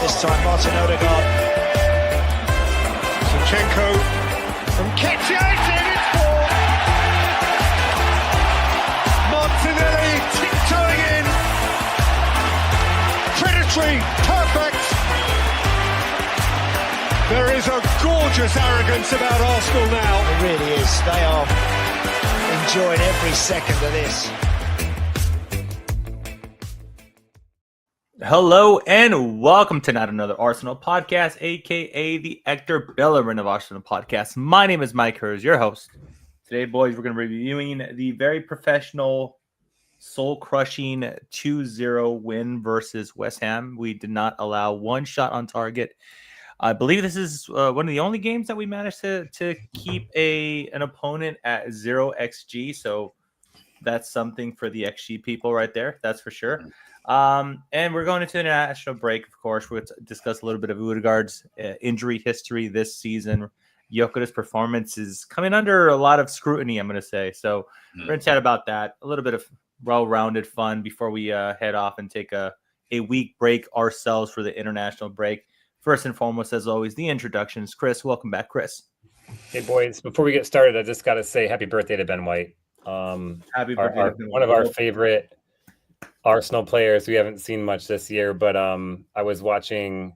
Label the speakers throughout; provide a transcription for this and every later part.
Speaker 1: this time, Martin Odegaard.
Speaker 2: Zinchenko from Gyokeres, it's 4. Martinelli tiptoeing in. Predatory, perfect. There is a gorgeous arrogance about Arsenal now.
Speaker 1: It really is. They are enjoying every second of this.
Speaker 3: Hello and welcome to Not Another Arsenal Podcast, aka the Hector Bellerin of Arsenal Podcast. My name is Mike Hers, your host. Today, boys, we're going to be reviewing the very professional, soul-crushing 2-0 win versus West Ham. We did not allow one shot on target. I believe this is one of the only games that we managed to keep an opponent at 0 XG. So that's something for the XG people right there. That's for sure. And we're going into an international break, of course. We'll discuss a little bit of Odegaard's injury history this season. Gyokeres' performance is coming under a lot of scrutiny, I'm going to say. So we're going to chat about that. A little bit of well-rounded fun before we head off and take a week break ourselves for the international break. First and foremost, as always, the introductions. Chris, welcome back, Chris.
Speaker 4: Hey, boys. Before we get started, I just got to say happy birthday to Ben White.
Speaker 3: Happy birthday.
Speaker 4: One of our favorite Arsenal players. We haven't seen much this year, but I was watching,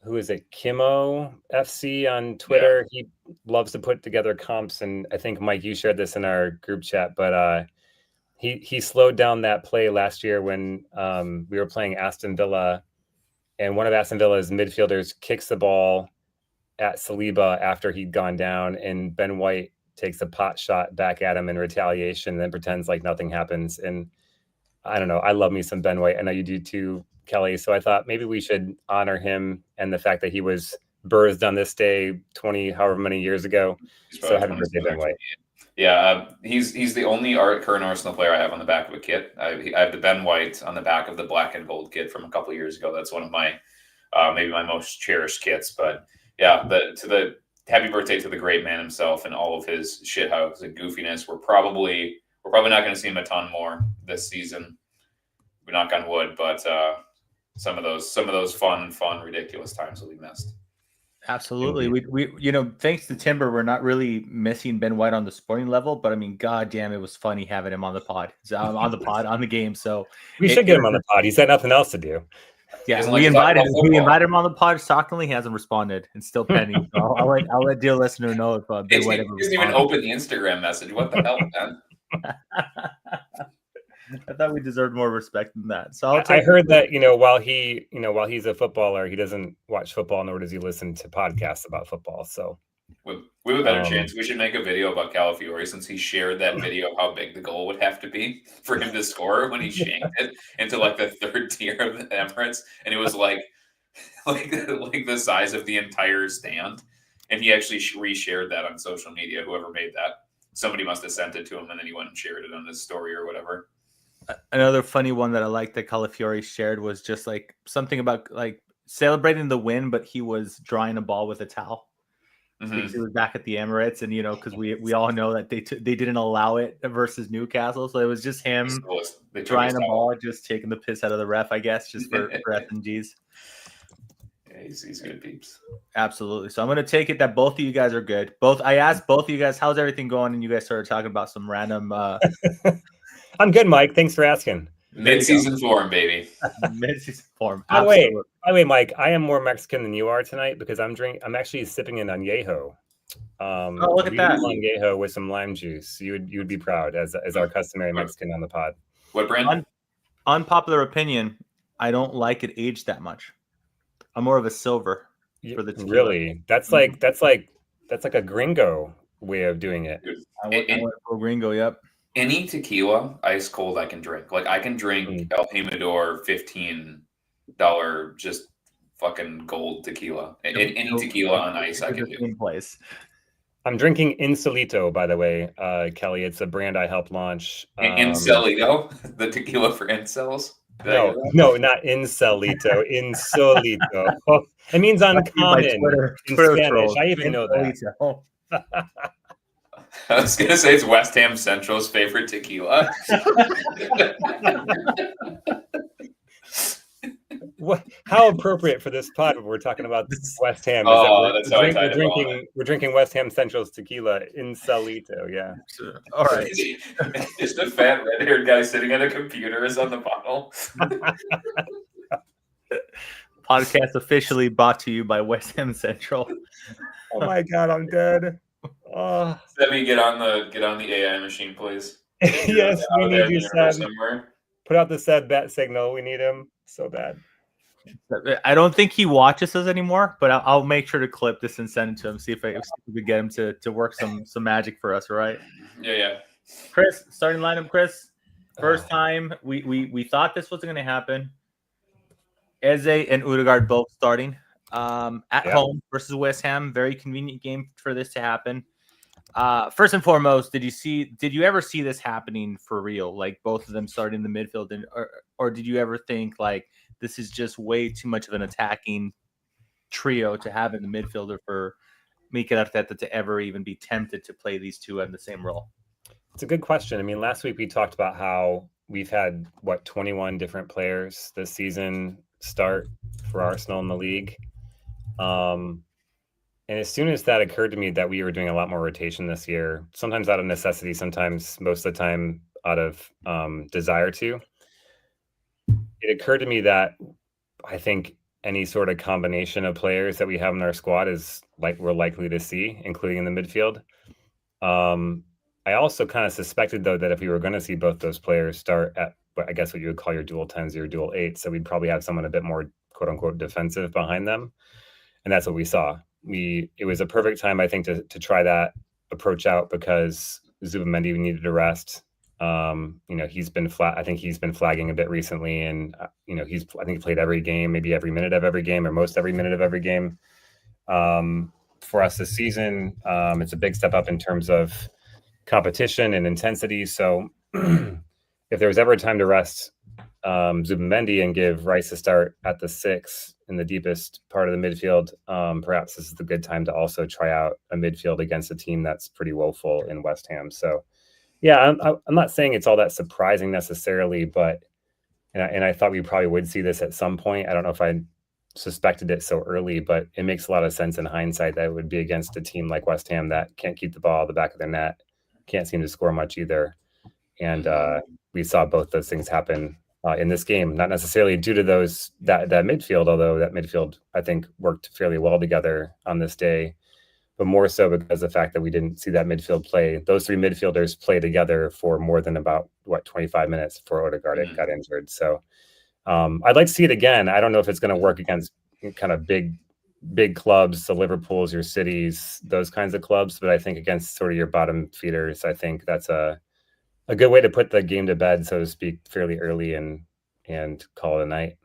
Speaker 4: who is it, Kimo FC on Twitter. Yeah. He loves to put together comps, and I think, Mike, you shared this in our group chat, but he slowed down that play last year when we were playing Aston Villa, and one of Aston Villa's midfielders kicks the ball at Saliba after he'd gone down, and Ben White takes a pot shot back at him in retaliation and then pretends like nothing happens. And I don't know. I love me some Ben White. I know you do too, Kelly. So I thought maybe we should honor him and the fact that he was birthed on this day 20, however many years ago. So happy birthday, Ben White.
Speaker 5: Yeah, he's the only current Arsenal player I have on the back of a kit. I have the Ben White on the back of the black and gold kit from a couple of years ago. That's one of my maybe my most cherished kits. But yeah, the happy birthday to the great man himself and all of his shithouse and goofiness. We're probably not going to see him a ton more this season. We knock on wood, but some of those fun, ridiculous times will be missed.
Speaker 3: Absolutely. We thanks to Timber, we're not really missing Ben White on the sporting level, but I mean, god damn, it was funny having him on the pod, on the game. So
Speaker 4: we should get him on the pod. He's got nothing else to do.
Speaker 3: Yeah, we invited him on the pod. Shockingly, he hasn't responded and still pending. So I'll let dear listener know if Ben White
Speaker 5: ever doesn't even open the Instagram message. What the hell, man?
Speaker 3: I thought we deserved more respect than that. So
Speaker 4: I heard that while he's a footballer, he doesn't watch football, nor does he listen to podcasts about football. So
Speaker 5: we have a better chance. We should make a video about Calafiori since he shared that video of how big the goal would have to be for him to score when he shanked it into like the third tier of the Emirates, and it was like the size of the entire stand. And he actually reshared that on social media. Whoever made that, somebody must have sent it to him, and then he went and shared it on his story or whatever.
Speaker 3: Another funny one that I liked that Calafiori shared was just like something about like celebrating the win, but he was drying a ball with a towel. Because he was back at the Emirates, and because we all know that they didn't allow it versus Newcastle, so it was just him drying a ball, just taking the piss out of the ref, I guess, just for FNGs.
Speaker 5: Yeah, he's good peeps.
Speaker 3: Absolutely. So I'm gonna take it that both of you guys are good. I asked both of you guys, how's everything going, and you guys started talking about some random.
Speaker 4: I'm good, Mike. Thanks for asking.
Speaker 5: Mid-season form, baby.
Speaker 3: Mid-season form.
Speaker 4: By the way, Mike, I am more Mexican than you are tonight because I'm actually sipping an añejo.
Speaker 3: Look at that.
Speaker 4: Añejo with some lime juice. You would be proud as our customary Mexican on the pod.
Speaker 5: What brand?
Speaker 3: Unpopular opinion. I don't like it aged that much. I'm more of a silver for the tequila.
Speaker 4: Really? That's like a gringo way of doing it.
Speaker 3: I went for gringo. Yep.
Speaker 5: Any tequila, ice cold, I can drink. Like I can drink El Jimador $15 just fucking gold tequila. Any tequila on ice, I can do.
Speaker 3: In place.
Speaker 4: I'm drinking Insolito, by the way, Kelly. It's a brand I helped launch.
Speaker 5: Insolito, the tequila for incels.
Speaker 4: No, not Insolito. Insolito. It means uncommon in Spanish. I even know that.
Speaker 5: I was going to say it's West Ham Central's favorite tequila.
Speaker 4: What? How appropriate for this pod when we're talking about West Ham is
Speaker 5: Oh,
Speaker 4: that
Speaker 5: that's how I tied it on.
Speaker 4: we're drinking West Ham Central's tequila in Salito. Yeah.
Speaker 3: All right.
Speaker 5: Just a fat red-haired guy sitting at a computer is on the bottle.
Speaker 3: Podcast officially brought to you by West Ham Central.
Speaker 4: Oh my God, I'm dead. Oh.
Speaker 5: Sebby, get on the AI machine, please.
Speaker 4: Yes, we need you, Seb.
Speaker 5: Somewhere.
Speaker 4: Put out the Seb bet signal. We need him so bad.
Speaker 3: I don't think he watches us anymore, but I'll make sure to clip this and send it to him. See if we can get him to work some magic for us. All right?
Speaker 5: Yeah.
Speaker 3: Chris, starting lineup. Chris, first time we thought this wasn't going to happen. Eze and Odegaard both starting at home versus West Ham. Very convenient game for this to happen. First and foremost, did you ever see this happening for real? Like both of them starting in the midfield, or did you ever think like this is just way too much of an attacking trio to have in the midfielder for Mikel Arteta to ever even be tempted to play these two in the same role?
Speaker 4: It's a good question. I mean, last week we talked about how we've had 21 different players this season start for Arsenal in the league. And as soon as that occurred to me that we were doing a lot more rotation this year, sometimes out of necessity, sometimes most of the time out of desire to, it occurred to me that I think any sort of combination of players that we have in our squad is like we're likely to see, including in the midfield. I also kind of suspected, though, that if we were going to see both those players start at, I guess what you would call your dual 10s, your dual 8s, so we'd probably have someone a bit more quote unquote defensive behind them. And that's what we saw. It was a perfect time, I think, to try that approach out because Zubimendi needed a rest. He's been flat. I think he's been flagging a bit recently, and I think he played every game, maybe every minute of every game, or most every minute of every game. For us this season, it's a big step up in terms of competition and intensity. So, if there was ever a time to rest Zubimendi and give Rice a start at the 6 in the deepest part of the midfield, perhaps this is the good time to also try out a midfield against a team that's pretty woeful in West Ham. So, yeah, I'm not saying it's all that surprising necessarily, but and I thought we probably would see this at some point. I don't know if I suspected it so early, but it makes a lot of sense in hindsight that it would be against a team like West Ham that can't keep the ball at the back of their net, can't seem to score much either. And we saw both those things happen in this game, not necessarily due to that midfield, although that midfield, I think, worked fairly well together on this day, but more so because of the fact that we didn't see that midfield play. Those three midfielders play together for more than about 25 minutes before Odegaard got injured. So I'd like to see it again. I don't know if it's going to work against kind of big clubs, the Liverpools, your cities, those kinds of clubs, but I think against sort of your bottom feeders, I think that's a good way to put the game to bed, so to speak, fairly early and call it a night.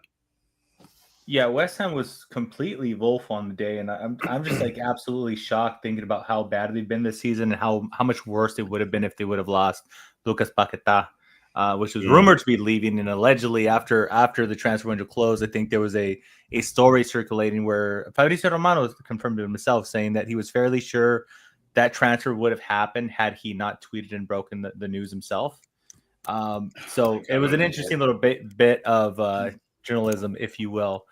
Speaker 3: Yeah, West Ham was completely woeful on the day, and I'm just like absolutely shocked thinking about how bad they've been this season and how much worse it would have been if they would have lost Lucas Paquetá, which was rumored to be leaving, and allegedly after the transfer window closed, I think there was a story circulating where Fabrizio Romano confirmed it himself, saying that he was fairly sure that transfer would have happened had he not tweeted and broken the news himself. So it was an interesting little bit of journalism, if you will.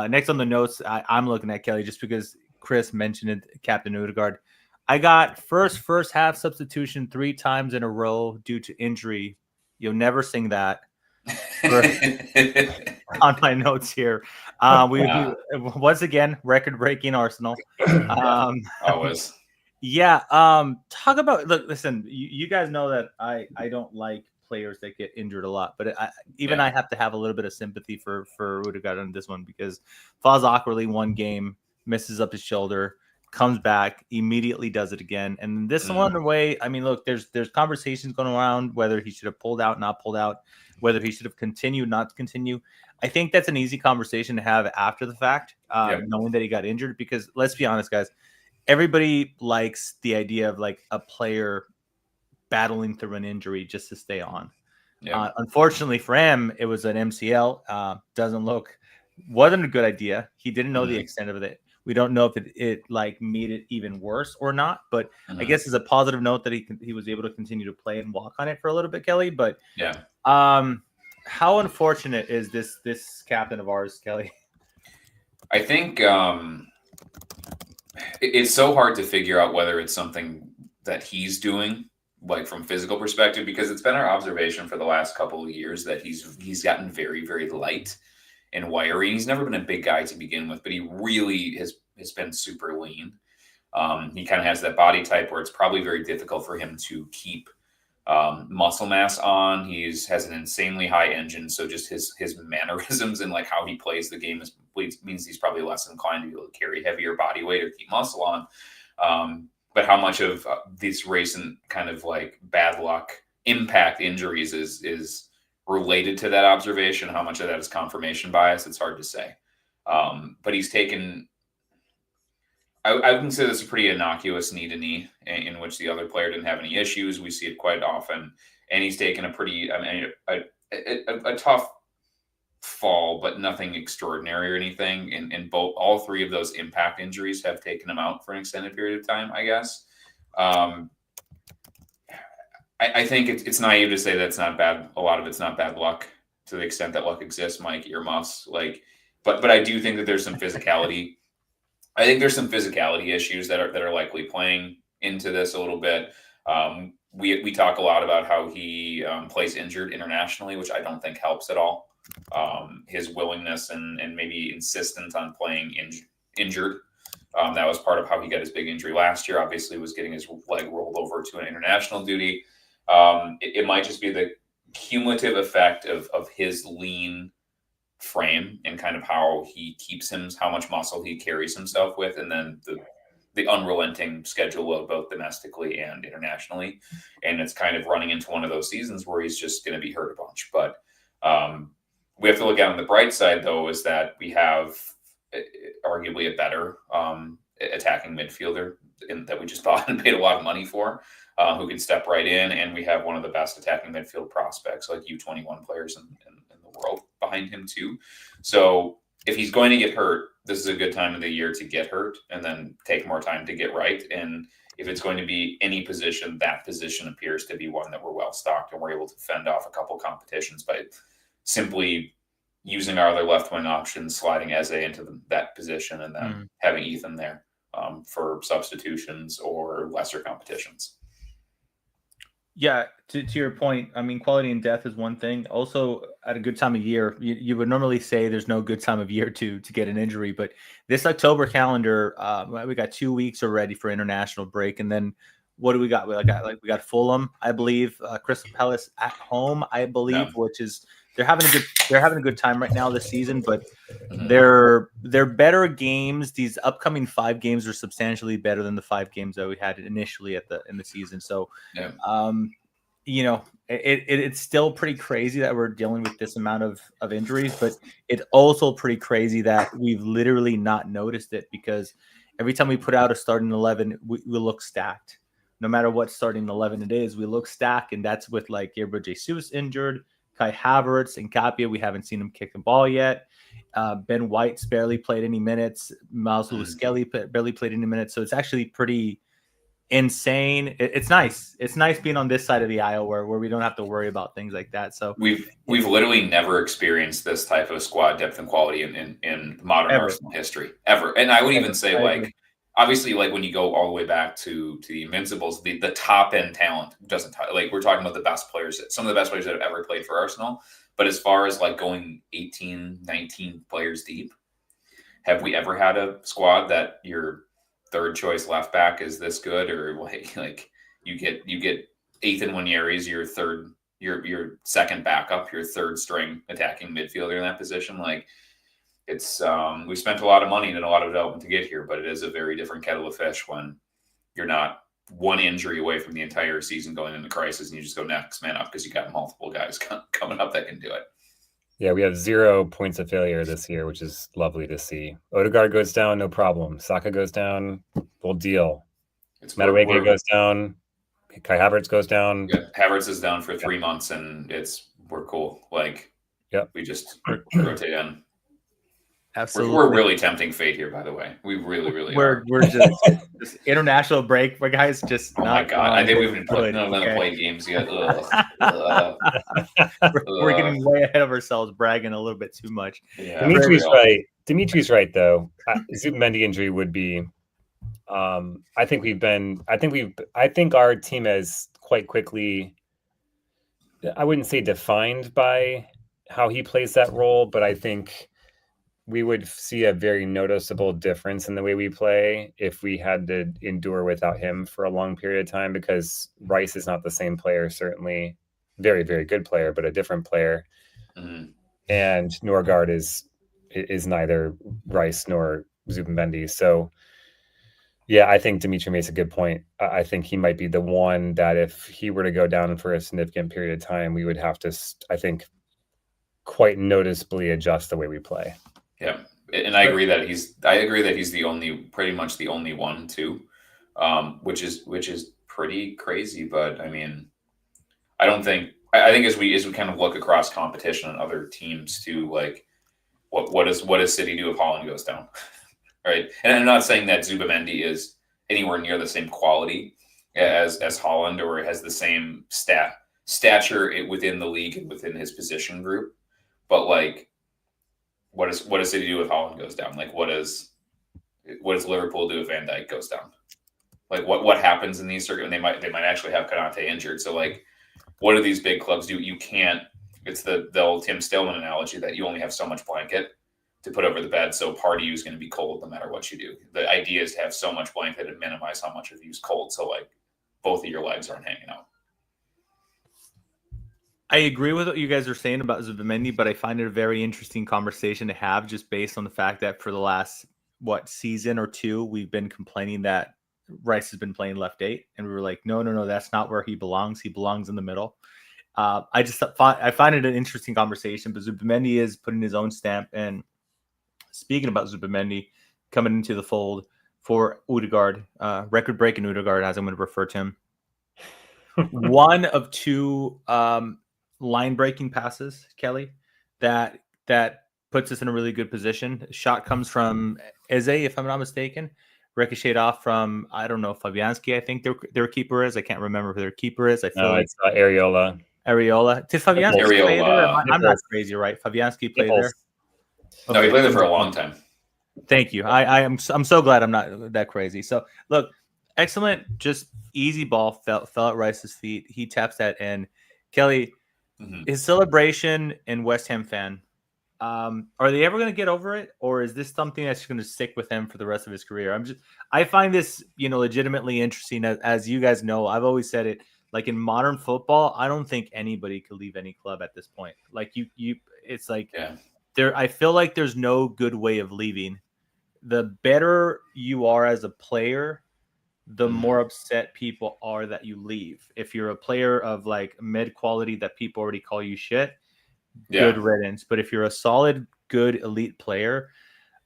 Speaker 3: Next on the notes, I'm looking at Kelly just because Chris mentioned it, Captain Odegaard. I got first half substitution 3 times in a row due to injury. You'll never sing that on my notes here. We once again record-breaking Arsenal.
Speaker 5: Always.
Speaker 3: Yeah. Talk about listen. You guys know that I don't like players that get injured a lot, but I have to have a little bit of sympathy for Odegaard on this one because falls awkwardly one game, misses up his shoulder, comes back, immediately does it again, and this one way. I mean, look, there's conversations going around whether he should have pulled out, not pulled out, whether he should have continued, not continue. I think that's an easy conversation to have after the fact, knowing that he got injured. Because let's be honest, guys. Everybody likes the idea of like a player battling through an injury just to stay on. Yeah. Unfortunately for him, it was an MCL. Wasn't a good idea. He didn't know the extent of it. We don't know if it like made it even worse or not. But I guess it's a positive note that he was able to continue to play and walk on it for a little bit, Kelly. But How unfortunate is this captain of ours, Kelly?
Speaker 5: I think it's so hard to figure out whether it's something that he's doing, like from physical perspective, because it's been our observation for the last couple of years that he's gotten very, very light and wiry. He's never been a big guy to begin with, but he really has been super lean. He kind of has that body type where it's probably very difficult for him to keep muscle mass on. Has an insanely high engine, so just his mannerisms and like how he plays the game means he's probably less inclined to be able to carry heavier body weight or keep muscle on. But how much of these recent kind of like bad luck impact injuries is related to that observation? How much of that is confirmation bias? It's hard to say. But he's taken. I would consider this a pretty innocuous knee-to-knee in which the other player didn't have any issues. We see it quite often. And he's taken a tough fall, but nothing extraordinary or anything. And all three of those impact injuries have taken him out for an extended period of time, I guess. I think it's naive to say that's not bad. A lot of it's not bad luck to the extent that luck exists, Mike, earmuffs. But I do think that there's some physicality. I think there's some physicality issues that are likely playing into this a little bit. We talk a lot about how he plays injured internationally, which I don't think helps at all. His willingness and maybe insistence on playing injured. That was part of how he got his big injury last year. Obviously, was getting his leg rolled over to an international duty. It might just be the cumulative effect of his lean frame and kind of how he keeps how much muscle he carries himself with, and then the unrelenting schedule load both domestically and internationally. And it's kind of running into one of those seasons where he's just going to be hurt a bunch. But we have to look at on the bright side, though, is that we have arguably a better attacking midfielder that we just bought and paid a lot of money for, who can step right in. And we have one of the best attacking midfield prospects, like U21 players in the world behind him too. So if he's going to get hurt, this is a good time of the year to get hurt and then take more time to get right. And if it's going to be any position, that position appears to be one that we're well stocked, and we're able to fend off a couple competitions by simply using our other left wing options, sliding Eze into that position, and then having Ethan there for substitutions or lesser competitions.
Speaker 3: Yeah, to your point, I mean, quality and depth is one thing. Also, at a good time of year, you would normally say there's no good time of year to get an injury, but this October calendar, we got 2 weeks already for international break, and then what do we got? We got Fulham, I believe, Crystal Palace at home, I believe, which is they're having a good time right now this season, but they're better games. These upcoming 5 games are substantially better than the 5 games that we had initially in the season. So, it's still pretty crazy that we're dealing with this amount of injuries, but it's also pretty crazy that we've literally not noticed it, because every time we put out a starting 11, we look stacked. No matter what starting 11 it is, we look stacked, and that's with like Gabriel Jesus injured, Kai Havertz and Kapia. We haven't seen him kick the ball yet. Ben White's barely played any minutes. Miles Lewis-Skelly barely played any minutes. So it's actually pretty insane. It's nice. It's nice being on this side of the aisle where we don't have to worry about things like that. So
Speaker 5: we've literally never experienced this type of squad depth and quality in modern Arsenal history ever. And I would even say obviously, like when you go all the way back to the Invincibles, the top end talent doesn't we're talking about the best players, some of the best players that have ever played for Arsenal. But as far as like going 18, 19 players deep, have we ever had a squad that your third choice left back is this good, or like you get Ethan Nwanery's your second backup, your third string attacking midfielder in that position? Like, it's we spent a lot of money and a lot of development to get here, but it is a very different kettle of fish when you're not one injury away from the entire season going into crisis and you just go next man up because you got multiple guys coming up that can do it.
Speaker 4: Yeah, we have 0 points of failure this year, which is lovely to see. Odegaard goes down, no problem. Saka goes down, we'll deal. Madueke goes down. Kai Havertz goes down.
Speaker 5: Yeah, Havertz is down for 3 months, and we're cool. Like,
Speaker 4: yep.
Speaker 5: We just rotate in.
Speaker 3: Absolutely.
Speaker 5: We're really tempting fate here, by the way. We really are.
Speaker 3: We're just international break, but guys, just
Speaker 5: Oh
Speaker 3: not.
Speaker 5: my god! I think we've been putting
Speaker 3: good,
Speaker 5: no
Speaker 3: okay?
Speaker 5: play games yet. Ugh.
Speaker 3: We're getting way ahead of ourselves, bragging a little bit too much.
Speaker 5: Yeah,
Speaker 4: Dimitri's right. Dimitri's right, though. Zubimendi injury would be. I think our team has quite quickly. I wouldn't say defined by how he plays that role, but I think we would see a very noticeable difference in the way we play if we had to endure without him for a long period of time, because Rice is not the same player, certainly very, very good player, but a different player.
Speaker 5: Mm-hmm.
Speaker 4: And Norgard is neither Rice nor Zubimendi. So yeah, I think Dimitri makes a good point. I think he might be the one that if he were to go down for a significant period of time, we would have to, I think, quite noticeably adjust the way we play.
Speaker 5: Yeah, and I agree that he's pretty much the only one too, which is pretty crazy. But I mean, I think as we kind of look across competition and other teams too, like what does City do if Haaland goes down, right? And I'm not saying that Zubimendi is anywhere near the same quality as Haaland or has the same stature within the league and within his position group, but like. What does City do if Haaland goes down? Like, what does Liverpool do if Van Dijk goes down? Like, what happens in these circuits? They might actually have Konate injured. So, like, what do these big clubs do? You can't. It's the old Tim Stillman analogy that you only have so much blanket to put over the bed. So part of you is going to be cold no matter what you do. The idea is to have so much blanket and minimize how much of you is cold. So, like, both of your legs aren't hanging out.
Speaker 3: I agree with what you guys are saying about Zubimendi, but I find it a very interesting conversation to have just based on the fact that for the last, season or two, we've been complaining that Rice has been playing left 8. And we were like, no, that's not where he belongs. He belongs in the middle. I find it an interesting conversation, but Zubimendi is putting his own stamp. And speaking about Zubimendi coming into the fold for Odegaard, record-breaking Odegaard, as I'm going to refer to him. One of two line breaking passes, Kelly, that puts us in a really good position. Shot comes from Eze, if I'm not mistaken, ricocheted off from, I don't know, Fabianski, I think their keeper is. I can't remember who their keeper is. I feel like
Speaker 4: it's Areola.
Speaker 3: Did Fabianski play there? I'm not crazy, right? Fabianski played there.
Speaker 5: Okay. No, he played there for a long time.
Speaker 3: Thank you. I'm so glad I'm not that crazy. So look, excellent, just easy ball fell at Rice's feet. He taps that in. Kelly, his celebration and West Ham fan, are they ever going to get over it, or is this something that's going to stick with him for the rest of his career? I find this, legitimately interesting. As you guys know, I've always said it. Like in modern football, I don't think anybody could leave any club at this point. Like it's like there. I feel like there's no good way of leaving. The better you are as a player, the more upset people are that you leave. If you're a player of like mid quality that people already call you shit, good riddance. But if you're a solid, good elite player,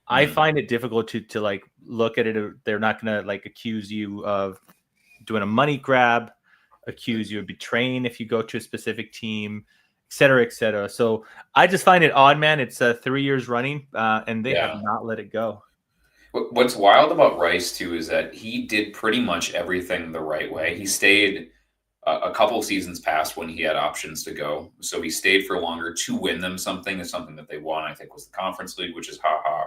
Speaker 3: I find it difficult to like look at it. They're not going to like accuse you of doing a money grab, accuse you of betraying if you go to a specific team, et cetera, et cetera. So I just find it odd, man. It's 3 years running and they have not let it go.
Speaker 5: What's wild about Rice, too, is that he did pretty much everything the right way. He stayed a couple seasons past when he had options to go. So he stayed for longer to win them something. It's something that they won, I think, was the Conference League, which is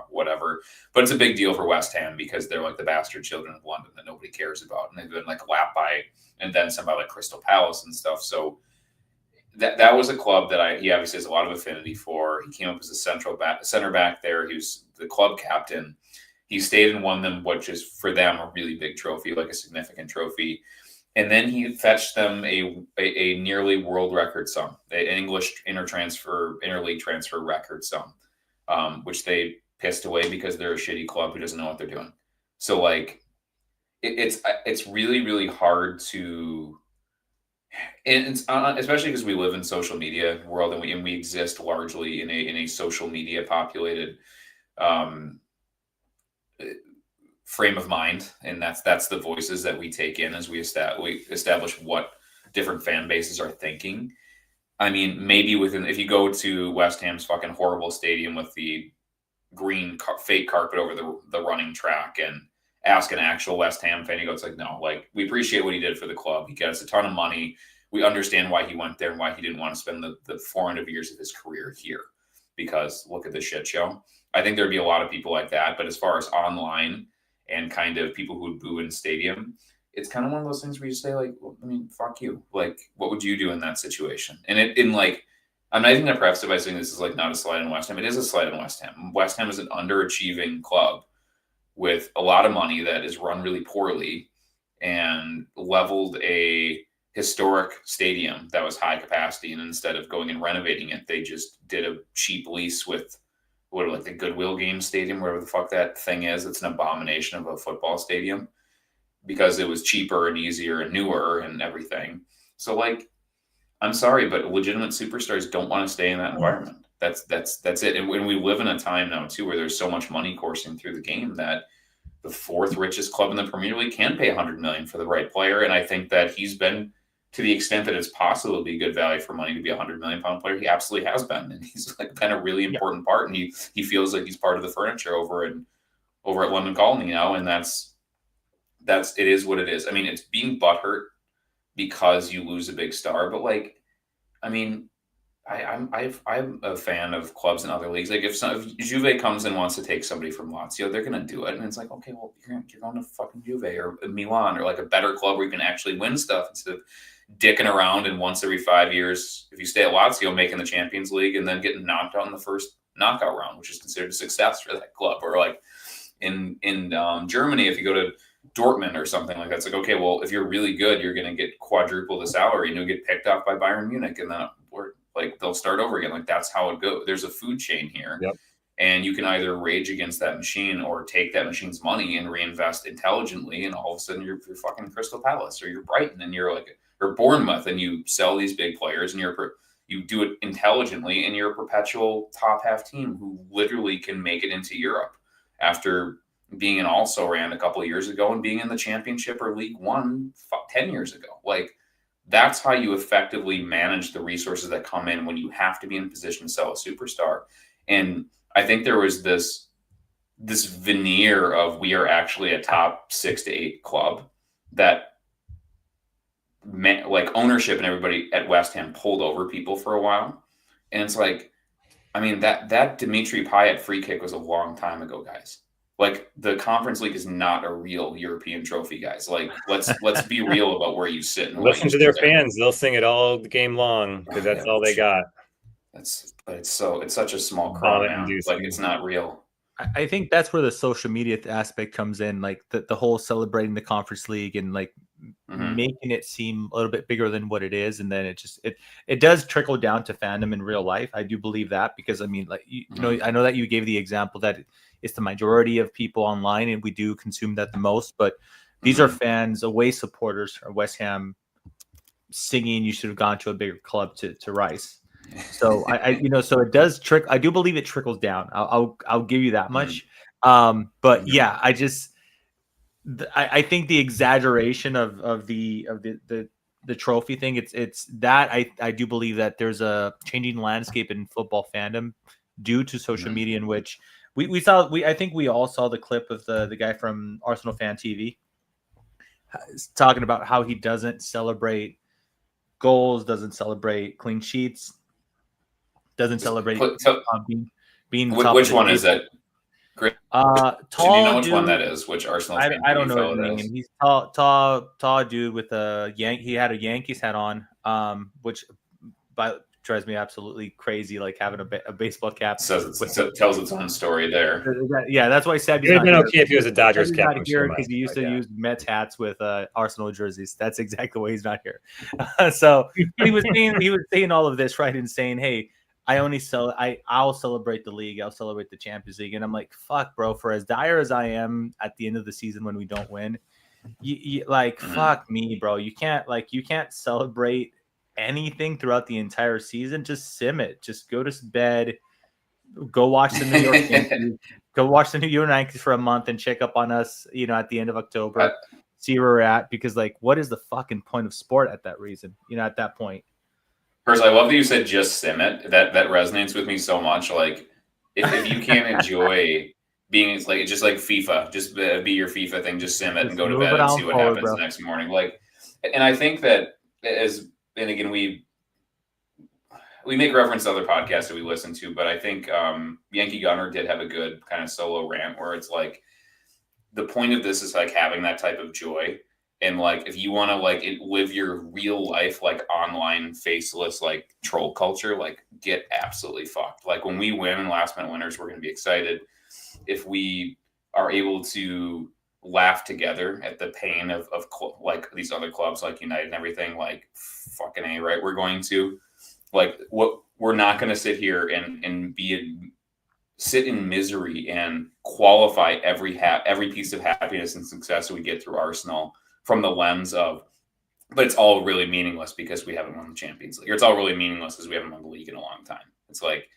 Speaker 5: whatever. But it's a big deal for West Ham because they're like the bastard children of London that nobody cares about. And they've been like lapped by and then some by like Crystal Palace and stuff. So that was a club that he obviously has a lot of affinity for. He came up as a center back there. He was the club captain. He stayed and won them, which is for them a really big trophy, like a significant trophy. And then he fetched them a nearly world record sum, an English interleague transfer record sum, which they pissed away because they're a shitty club who doesn't know what they're doing. So like, it's really, really hard to, and it's especially because we live in social media world and we exist largely in a social media populated frame of mind, and that's the voices that we take in as we establish what different fan bases are thinking. I mean, maybe if you go to West Ham's fucking horrible stadium with the green fake carpet over the running track and ask an actual West Ham fan, he goes like, no, like, we appreciate what he did for the club. He gets a ton of money. We understand why he went there and why he didn't want to spend the 400 years of his career here, because look at this shit show. I think there'd be a lot of people like that. But as far as online and kind of people who would boo in stadium, it's kind of one of those things where you say, like, well, I mean, fuck you. Like, what would you do in that situation? And I'm not even going to preface it by saying this is like not a slight on West Ham. It is a slight on West Ham. West Ham is an underachieving club with a lot of money that is run really poorly and leveled a historic stadium that was high capacity. And instead of going and renovating it, they just did a cheap lease with like the Goodwill Game Stadium, whatever the fuck that thing is. It's an abomination of a football stadium because it was cheaper and easier and newer and everything. So, like, I'm sorry, but legitimate superstars don't want to stay in that environment. That's it. And when we live in a time now too, where there's so much money coursing through the game that the fourth richest club in the Premier League can pay $100 million for the right player. And I think that he's been, to the extent that it's possible to be good value for money to be $100 million player, he absolutely has been. And he's like been a really important part. And he feels like he's part of the furniture over at London Colony now. And it is what it is. I mean, it's being butthurt because you lose a big star, but like, I mean, I'm a fan of clubs in other leagues. Like if Juve comes and wants to take somebody from Lazio, they're going to do it. And it's like, okay, well, you're going to fucking Juve or Milan or like a better club where you can actually win stuff instead of dicking around and once every 5 years, if you stay at Lazio, making the Champions League and then getting knocked out in the first knockout round, which is considered a success for that club. Or like in Germany, if you go to Dortmund or something like that, it's like, okay, well, if you're really good, you're going to get quadruple the salary and you'll get picked off by Bayern Munich and then like they'll start over again. Like that's how it goes. There's a food chain here. Yep. And you can either rage against that machine or take that machine's money and reinvest intelligently. And all of a sudden you're fucking Crystal Palace or you're Brighton and you're like, or Bournemouth, and you sell these big players and you do it intelligently and you're a perpetual top half team who literally can make it into Europe after being an also-ran a couple of years ago and being in the Championship or League One 10 years ago. Like, that's how you effectively manage the resources that come in when you have to be in position to sell a superstar. And I think there was this veneer of we are actually a top 6 to 8 club that like ownership and everybody at West Ham pulled over people for a while. And it's like, I mean, that Dimitri Payet free kick was a long time ago, guys. Like, the Conference League is not a real European trophy, guys. Like, let's be real about where you sit. And
Speaker 4: listen to their fans; they'll sing it all game long because that's all they got.
Speaker 5: It's such a small crowd, man. Like, it's not real.
Speaker 3: I think that's where the social media aspect comes in, like the whole celebrating the Conference League and like making it seem a little bit bigger than what it is, and then it does trickle down to fandom in real life. I do believe that because I mean, like you know, I know that you gave the example that it's the majority of people online, and we do consume that the most. But these are fans, away supporters, or West Ham singing "You should have gone to a bigger club" to Rice. So so it does trick. I do believe it trickles down. I'll give you that much. But yeah, I think the exaggeration of the trophy thing. It's that I do believe that there's a changing landscape in football fandom due to social media, in which I think we all saw the clip of the guy from Arsenal Fan TV talking about how he doesn't celebrate goals, doesn't celebrate clean sheets, doesn't celebrate being top.
Speaker 5: Which one is that? Great.
Speaker 3: Tall.
Speaker 5: Do you know which one that is? Which Arsenal?
Speaker 3: I don't know his name. He's tall dude with a He had a Yankees hat on, which drives me absolutely crazy. Like having a baseball cap.
Speaker 5: Tells its own story there.
Speaker 3: Yeah, that's why Sebby's
Speaker 4: not here. Okay if he was a Dodgers cap.
Speaker 3: Because he used to use Mets hats with Arsenal jerseys. That's exactly why he's not here. So he was saying all of this, right, and saying, "Hey, I'll celebrate the league. I'll celebrate the Champions League." And I'm like, fuck, bro, for as dire as I am at the end of the season when we don't win, you fuck me, bro. You can't celebrate anything throughout the entire season. Just sim it. Just go to bed. Go watch the New York Yankees. Go watch the New York Yankees for a month and check up on us, at the end of October. See where we're at. Because, what is the fucking point of sport at that reason? At that point.
Speaker 5: First, I love that you said just sim it. That resonates with me so much. Like, if you can't enjoy being, it's like just like FIFA, just be your FIFA thing, just sim it and go to
Speaker 3: move
Speaker 5: bed
Speaker 3: it
Speaker 5: and
Speaker 3: on
Speaker 5: see what
Speaker 3: forward,
Speaker 5: happens
Speaker 3: bro.
Speaker 5: the next morning. Like, and I think that and again, we make reference to other podcasts that we listen to, but I think Yankee Gunner did have a good kind of solo rant where it's like the point of this is like having that type of joy. And like, if you want to like live your real life, like online faceless, like troll culture, like get absolutely fucked. Like when we win and last minute winners, we're going to be excited. If we are able to laugh together at the pain of like these other clubs like United and everything, like fucking A, right? We're going to like, what we're not going to sit here and sit in misery and qualify every piece of happiness and success that we get through Arsenal from the lens of, but it's all really meaningless because we haven't won the Champions League. Or it's all really meaningless because we haven't won the league in a long time. It's like,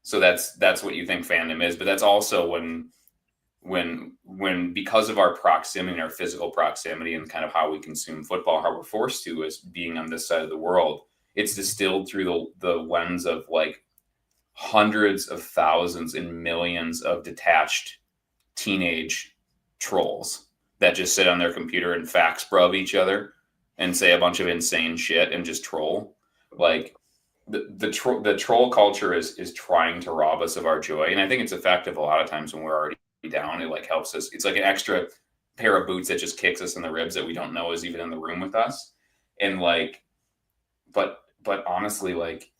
Speaker 5: so that's what you think fandom is, but that's also when because of our proximity and our physical proximity and kind of how we consume football, how we're forced to as being on this side of the world, it's distilled through the lens of like hundreds of thousands and millions of detached teenage trolls that just sit on their computer and fax brub each other and say a bunch of insane shit and just troll. Like the troll culture is trying to rob us of our joy, and I think it's effective a lot of times when we're already down. It like helps us. It's like an extra pair of boots that just kicks us in the ribs that we don't know is even in the room with us. And like, but honestly, like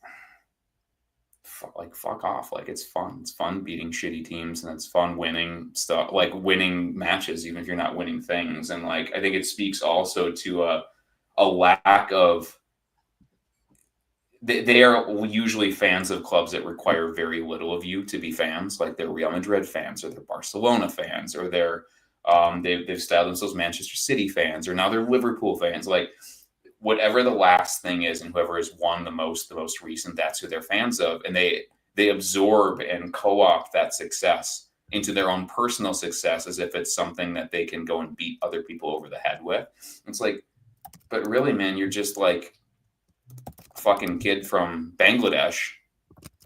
Speaker 5: fuck off. Like it's fun beating shitty teams, and it's fun winning stuff, like winning matches even if you're not winning things. And like I think it speaks also to a lack of, they are usually fans of clubs that require very little of you to be fans. Like they're Real Madrid fans, or they're Barcelona fans, or they're they've styled themselves Manchester City fans, or now they're Liverpool fans. Like whatever the last thing is, and whoever has won the most recent, that's who they're fans of, and they absorb and co-opt that success into their own personal success as if it's something that they can go and beat other people over the head with. It's like, but really, man, you're just like a fucking kid from Bangladesh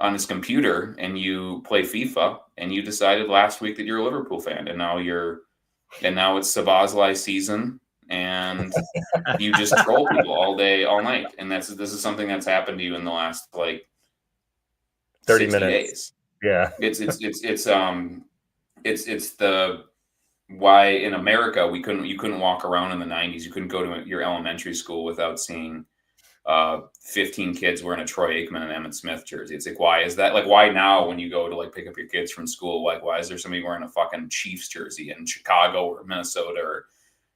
Speaker 5: on his computer, and you play FIFA, and you decided last week that you're a Liverpool fan, and now it's Sabazlai season, and you just troll people all day, all night. And this is something that's happened to you in the last like
Speaker 4: 30
Speaker 5: 60
Speaker 4: minutes.
Speaker 5: days.
Speaker 4: Yeah.
Speaker 5: It's the why in America you couldn't walk around in the 90s. You couldn't go to your elementary school without seeing 15 kids wearing a Troy Aikman and Emmitt Smith jersey. It's like, why is that? Like, why now when you go to like pick up your kids from school, like why is there somebody wearing a fucking Chiefs jersey in Chicago or Minnesota or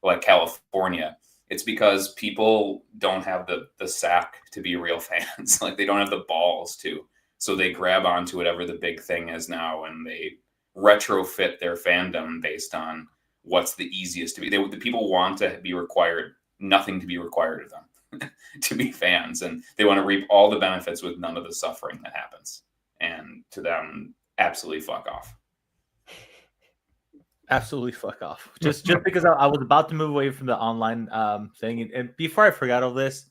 Speaker 5: like California? It's because people don't have the sack to be real fans. Like they don't have the balls to. So they grab onto whatever the big thing is now, and they retrofit their fandom based on what's the easiest to be. The people want to be required, nothing to be required of them to be fans, and they want to reap all the benefits with none of the suffering that happens. And to them, absolutely fuck off.
Speaker 3: Absolutely fuck off. Just because I was about to move away from the online thing, and before I forgot all this,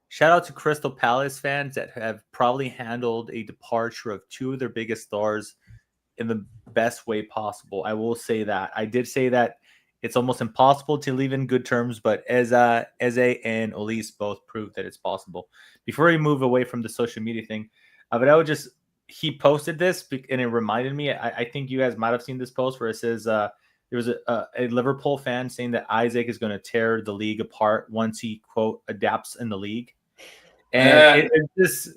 Speaker 3: shout out to Crystal Palace fans that have probably handled a departure of two of their biggest stars in the best way possible. I will say that. I did say that it's almost impossible to leave in good terms, but Eze and Elise both proved that it's possible. Before we move away from the social media thing, but I would just, he posted this and it reminded me, I think you guys might have seen this post where it says there was a Liverpool fan saying that Isaac is going to tear the league apart once he, quote, adapts in the league. And it just,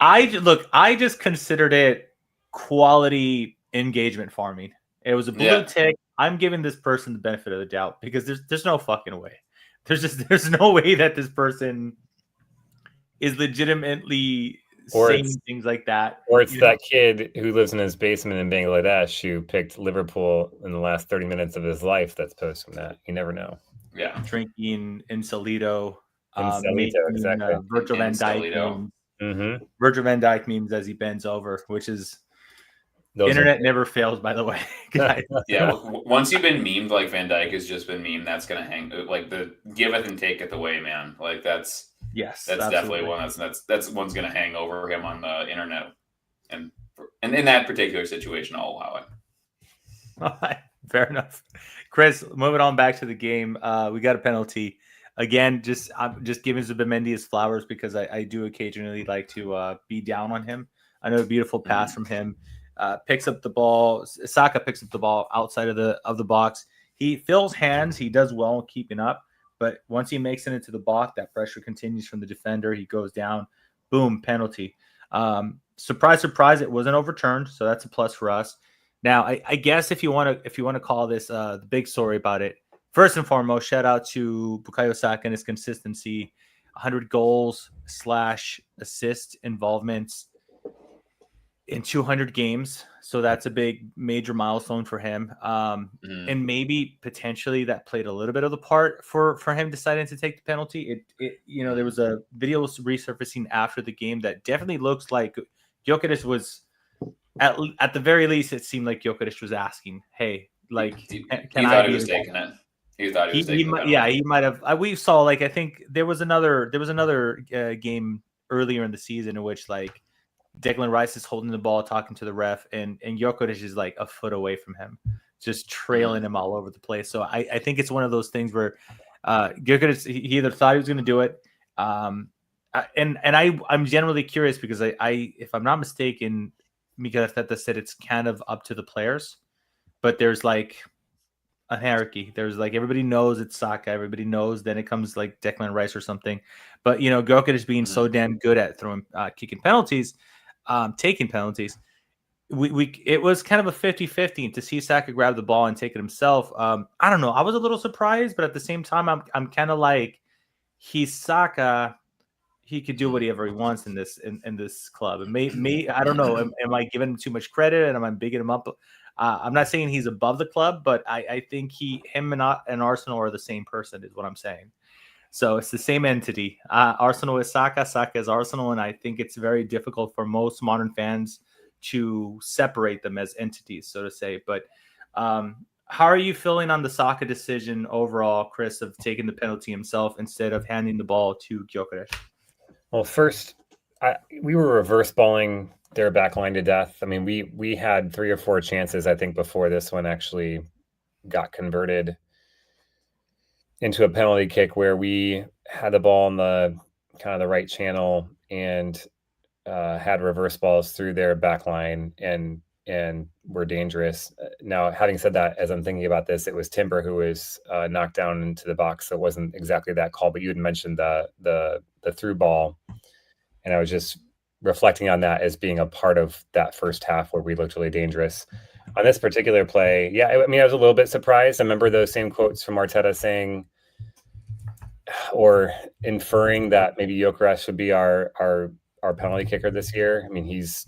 Speaker 3: I just considered it quality engagement farming. It was a blue tick. I'm giving this person the benefit of the doubt because there's no fucking way. There's no way that this person is legitimately saying things like that.
Speaker 4: Or it's that kid who lives in his basement in Bangladesh who picked Liverpool in the last 30 minutes of his life that's posting that. You never know.
Speaker 5: Yeah.
Speaker 3: Drinking Insolito.
Speaker 4: Exactly.
Speaker 3: Virgil van Dijk memes. Mm-hmm. Virgil van Dijk memes as he bends over, which is internet never fails, by the way.
Speaker 5: Yeah, once you've been memed like Van Dijk has just been memed, that's gonna hang like the giveth and taketh away, man. Like that's
Speaker 3: absolutely.
Speaker 5: Definitely one that's one's gonna hang over him on the internet and And in that particular situation, I'll allow it.
Speaker 3: All right, fair enough. Chris, moving on back to the game, we got a penalty. Again, I'm just giving Zubimendi his flowers because I do occasionally like to be down on him. I know a beautiful pass from him. Picks up the ball. Saka picks up the ball outside of the box. He fills hands. He does well in keeping up. But once he makes it into the box, that pressure continues from the defender. He goes down. Boom, penalty. Surprise, surprise! It wasn't overturned, so that's a plus for us. Now, I guess if you want to call this the big story about it, first and foremost, shout out to Bukayo Saka and his consistency, 100 goals / assist involvements in 200 games. So that's a big major milestone for him. And maybe potentially that played a little bit of the part for him deciding to take the penalty. There was a video resurfacing after the game that definitely looks like Gyokeres was at the very least, it seemed like Gyokeres was asking, "Hey, like,
Speaker 5: he
Speaker 3: can
Speaker 5: thought
Speaker 3: I
Speaker 5: he was taking it? He thought he was taking it.
Speaker 3: Yeah, he might have. We saw, like, I think there was another game earlier in the season in which, like, Declan Rice is holding the ball, talking to the ref, and Gyokeres is like a foot away from him, just trailing him all over the place. So I think it's one of those things where Gyokeres, he either thought he was going to do it, and I'm generally curious because I if I'm not mistaken, Miguel Arteta said it's kind of up to the players, but there's like a hierarchy. There's like everybody knows it's Saka, everybody knows. Then it comes like Declan Rice or something. But Gyokeres being so damn good at throwing, kicking penalties, taking penalties. It was kind of a 50-50 to see Saka grab the ball and take it himself. I don't know. I was a little surprised, but at the same time, I'm kind of like, he's Saka. He could do whatever he wants in this club. And may I don't know. Am I giving him too much credit? And am I bigging him up? I'm not saying he's above the club, but I think him and Arsenal are the same person, is what I'm saying. So it's the same entity. Arsenal is Saka, Saka is Arsenal, and I think it's very difficult for most modern fans to separate them as entities, so to say. But how are you feeling on the Saka decision overall, Chris, of taking the penalty himself instead of handing the ball to Gyokeres?
Speaker 4: Well, first, we were reverse balling their back line to death. I mean, we had 3 or 4 chances, I think, before this one actually got converted into a penalty kick where we had the ball in the kind of the right channel and had reverse balls through their back line and were dangerous. Now, having said that, as I'm thinking about this, it was Timber who was knocked down into the box, so it wasn't exactly that call, but you had mentioned the through ball, and I was just reflecting on that as being a part of that first half where we looked really dangerous. On this particular play, yeah, I mean, I was a little bit surprised. I remember those same quotes from Arteta saying or inferring that maybe Gyokeres should be our penalty kicker this year. I mean, he's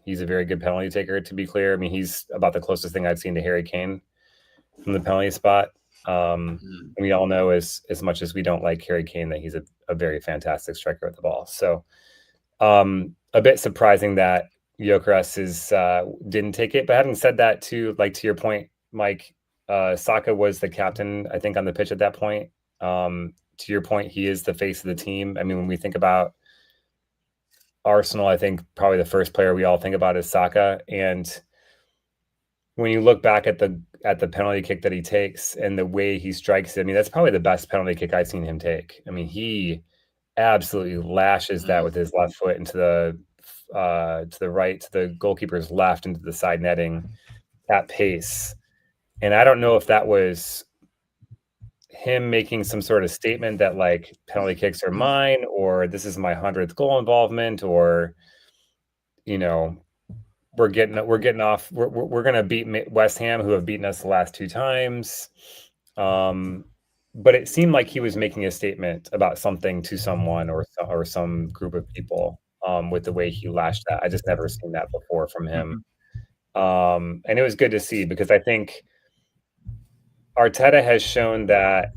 Speaker 4: a very good penalty taker, to be clear. I mean, he's about the closest thing I've seen to Harry Kane from the penalty spot. We all know as much as we don't like Harry Kane that he's a very fantastic striker at the ball. So a bit surprising that Gyokeres didn't take it. But having said that, too, like to your point, Mike, Saka was the captain, I think, on the pitch at that point. To your point, he is the face of the team. I mean, when we think about Arsenal, I think probably the first player we all think about is Saka. And when you look back at the penalty kick that he takes and the way he strikes it, I mean, that's probably the best penalty kick I've seen him take. I mean, he absolutely lashes that with his left foot into the right, to the goalkeeper's left, into the side netting at pace. And I don't know if that was him making some sort of statement that like penalty kicks are mine, or this is my 100th goal involvement, or we're going to beat West Ham, who have beaten us the last 2 times. But it seemed like he was making a statement about something to someone or some group of people with the way he lashed that. I just never seen that before from him. And it was good to see, because I think Arteta has shown that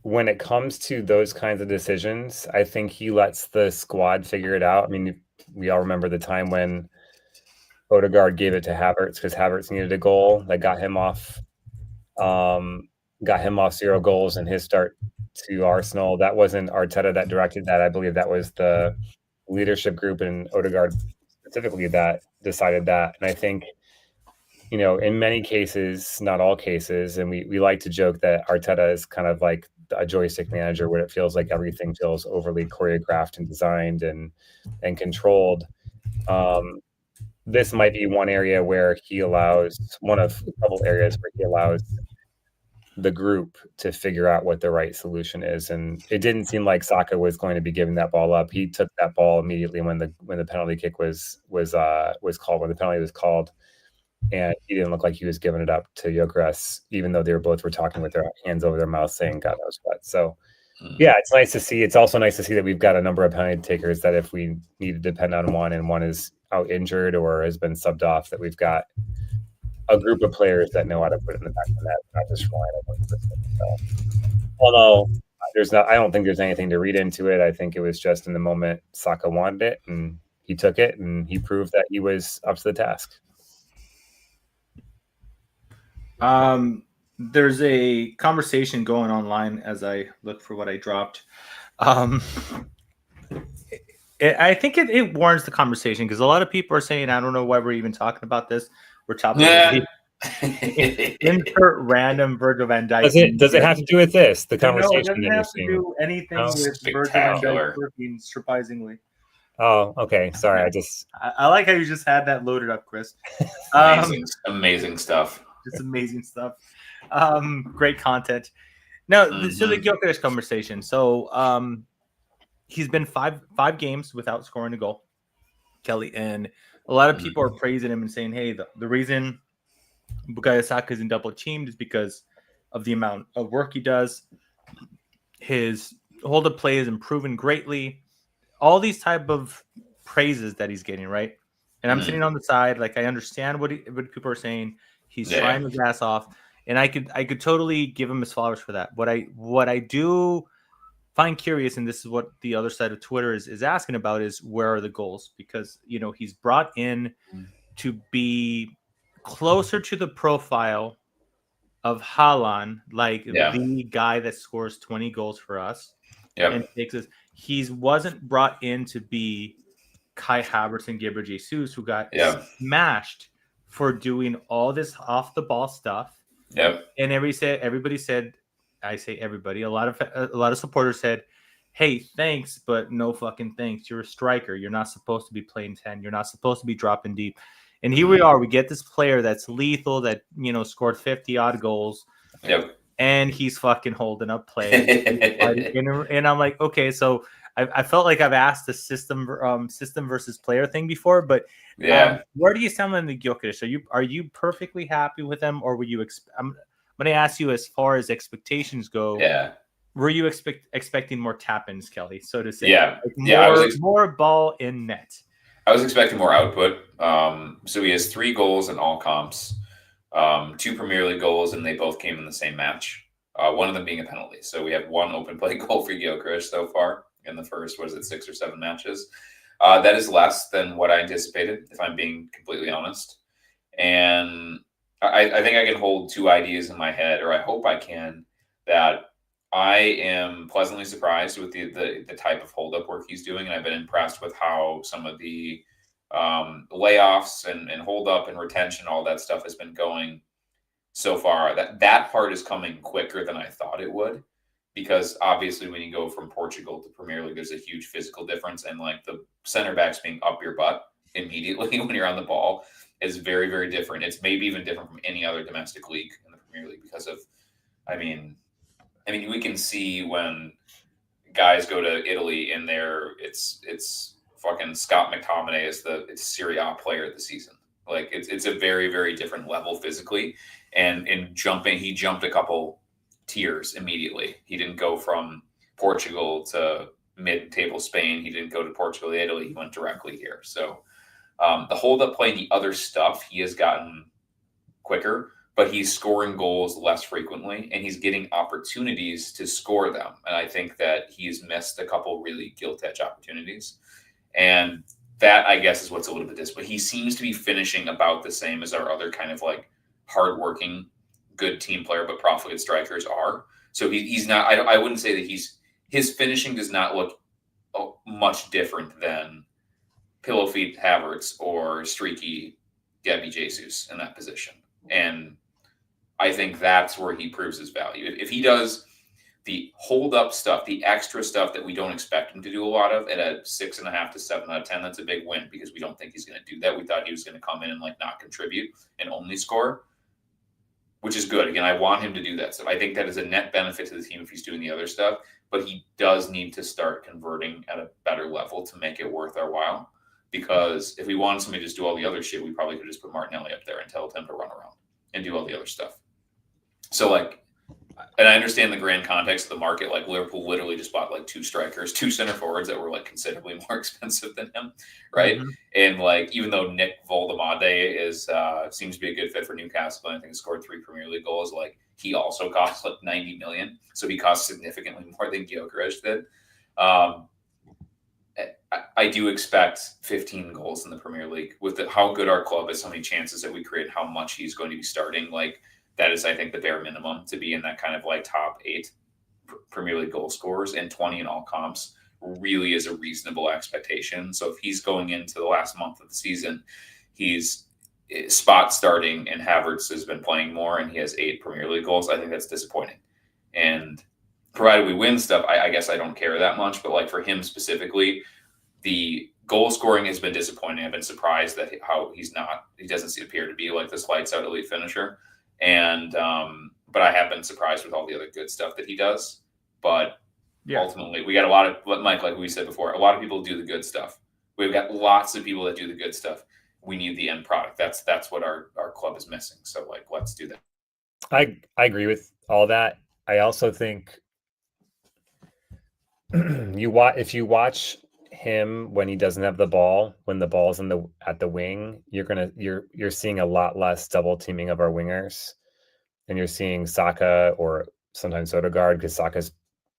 Speaker 4: when it comes to those kinds of decisions, I think he lets the squad figure it out. I mean, we all remember the time when Odegaard gave it to Havertz because Havertz needed a goal that got him off 0 goals in his start to Arsenal. That wasn't Arteta that directed that. I believe that was the leadership group and Odegaard specifically that decided that. And I think, in many cases, not all cases, and we like to joke that Arteta is kind of like a joystick manager where it feels like everything feels overly choreographed and designed and controlled. This might be one area where he allows one of a couple areas where he allows the group to figure out what the right solution is. And it didn't seem like Saka was going to be giving that ball up. He took that ball immediately when the penalty kick was called, when the penalty was called. And he didn't look like he was giving it up to Gyokeres, even though they were talking with their hands over their mouths saying God knows what. So yeah, it's nice to see. It's also nice to see that we've got a number of penalty takers that if we need to depend on one and one is out injured or has been subbed off, that we've got a group of players that know how to put it in the back of the net, not just relying on one person. So, although I don't think there's anything to read into it. I think it was just in the moment Saka wanted it and he took it and he proved that he was up to the task.
Speaker 3: There's a conversation going online as I look for what I dropped. I think it warrants the conversation because a lot of people are saying, I don't know why we're even talking about this. We're talking about insert random Virgil van Dijk.
Speaker 4: Does it have to do with this? The conversation.
Speaker 3: No, it doesn't have to do anything with Virgil van Dijk working, surprisingly.
Speaker 4: Oh, okay. Sorry,
Speaker 3: I like how you just had that loaded up, Chris.
Speaker 5: Amazing stuff.
Speaker 3: Just amazing stuff. Great content. Now, so the Gyokeres conversation. So he's been five games without scoring a goal, Kelly, and a lot of people are praising him and saying, hey, the reason Bukayo Saka isn't double teamed is because of the amount of work he does. His hold up play is improving greatly. All these type of praises that he's getting, right? And I'm sitting on the side, like I understand what people are saying. He's trying his ass off, and I could totally give him his flowers for that. What I do find curious, and this is what the other side of Twitter is asking about, is where are the goals? Because he's brought in to be closer to the profile of Haaland, like the guy that scores 20 goals for us and takes us. He wasn't brought in to be Kai Havertz and Gabriel Jesus, who got smashed for doing all this off the ball stuff.
Speaker 5: Yep.
Speaker 3: And everybody said, I say everybody, a lot of supporters said, hey, thanks, but no fucking thanks. You're a striker. You're not supposed to be playing 10. You're not supposed to be dropping deep. And here we are. We get this player that's lethal, that scored 50 odd goals.
Speaker 5: Yep.
Speaker 3: And he's fucking holding up play. And I'm like, okay, so I felt like I've asked the system versus player thing before, but where do you stand on the Gyokeres? Are you perfectly happy with them, or were you? I'm going to ask you as far as expectations go.
Speaker 5: Yeah.
Speaker 3: Were you expecting more tap-ins, Kelly, so to say?
Speaker 5: Yeah.
Speaker 3: Like more ball in net.
Speaker 5: I was expecting more output. So he has 3 goals in all comps, 2 Premier League goals, and they both came in the same match. One of them being a penalty. So we have 1 open play goal for Gyokeres so far in the first, 6 or 7 matches. That is less than what I anticipated, if I'm being completely honest. And I think I can hold 2 ideas in my head, or I hope I can, that I am pleasantly surprised with the type of hold-up work he's doing, and I've been impressed with how some of the layoffs and hold-up and retention, all that stuff has been going so far. That part is coming quicker than I thought it would, because obviously when you go from Portugal to Premier League, there's a huge physical difference, and like the center backs being up your butt immediately when you're on the ball is very, very different. It's maybe even different from any other domestic league in the Premier League because of, I mean, we can see when guys go to Italy and it's fucking Scott McTominay is it's Serie A player of the season. Like it's a very, very different level physically, and in jumping, he jumped a couple tiers immediately. He didn't go from Portugal to mid-table Spain. He didn't go to Portugal to Italy. He went directly here. So the hold-up play and the other stuff, he has gotten quicker, but he's scoring goals less frequently, and he's getting opportunities to score them. And I think that he's missed a couple really gilt-edge opportunities. And that, I guess, is what's a little bit disappointing. He seems to be finishing about the same as our other kind of like hardworking, good team player, but profligate strikers are. So he's not, I wouldn't say that his finishing does not look much different than pillow feet Havertz or streaky Gabby Jesus in that position. And I think that's where he proves his value. If he does the hold up stuff, the extra stuff that we don't expect him to do a lot of, at a 6.5 to 7 out of 10, that's a big win because we don't think he's going to do that. We thought he was going to come in and like not contribute and only score, which is good. Again, I want him to do that stuff. I think that is a net benefit to the team if he's doing the other stuff, but he does need to start converting at a better level to make it worth our while. Because if we wanted somebody to just do all the other shit, we probably could just put Martinelli up there and tell him to run around and do all the other stuff. So like, and I understand the grand context of the market. Like Liverpool literally just bought like 2 strikers, 2 center forwards that were like considerably more expensive than him, right? Mm-hmm. And like, even though Nick Voldemade is seems to be a good fit for Newcastle, and I think he scored 3 Premier League goals. Like he also cost like 90 million, so he cost significantly more than Gyokeres did. I do expect 15 goals in the Premier League with how good our club is, how many chances that we create, how much he's going to be starting. Like. That is, I think, the bare minimum to be in that kind of like top 8 Premier League goal scorers, and 20 in all comps really is a reasonable expectation. So if he's going into the last month of the season, he's spot starting and Havertz has been playing more and he has 8 Premier League goals, I think that's disappointing. And provided we win stuff, I guess I don't care that much. But like for him specifically, the goal scoring has been disappointing. I've been surprised that he doesn't appear to be like this lights out elite finisher. And but I have been surprised with all the other good stuff that he does. But ultimately, we got a lot of, Mike, like we said before, a lot of people do the good stuff. We've got lots of people that do the good stuff. We need the end product. That's what our club is missing. So like, let's do that.
Speaker 4: I agree with all that. I also think if you watch him when he doesn't have the ball, when the ball's at the wing, you're seeing a lot less double teaming of our wingers, and you're seeing Saka or sometimes Odegaard, because Saka's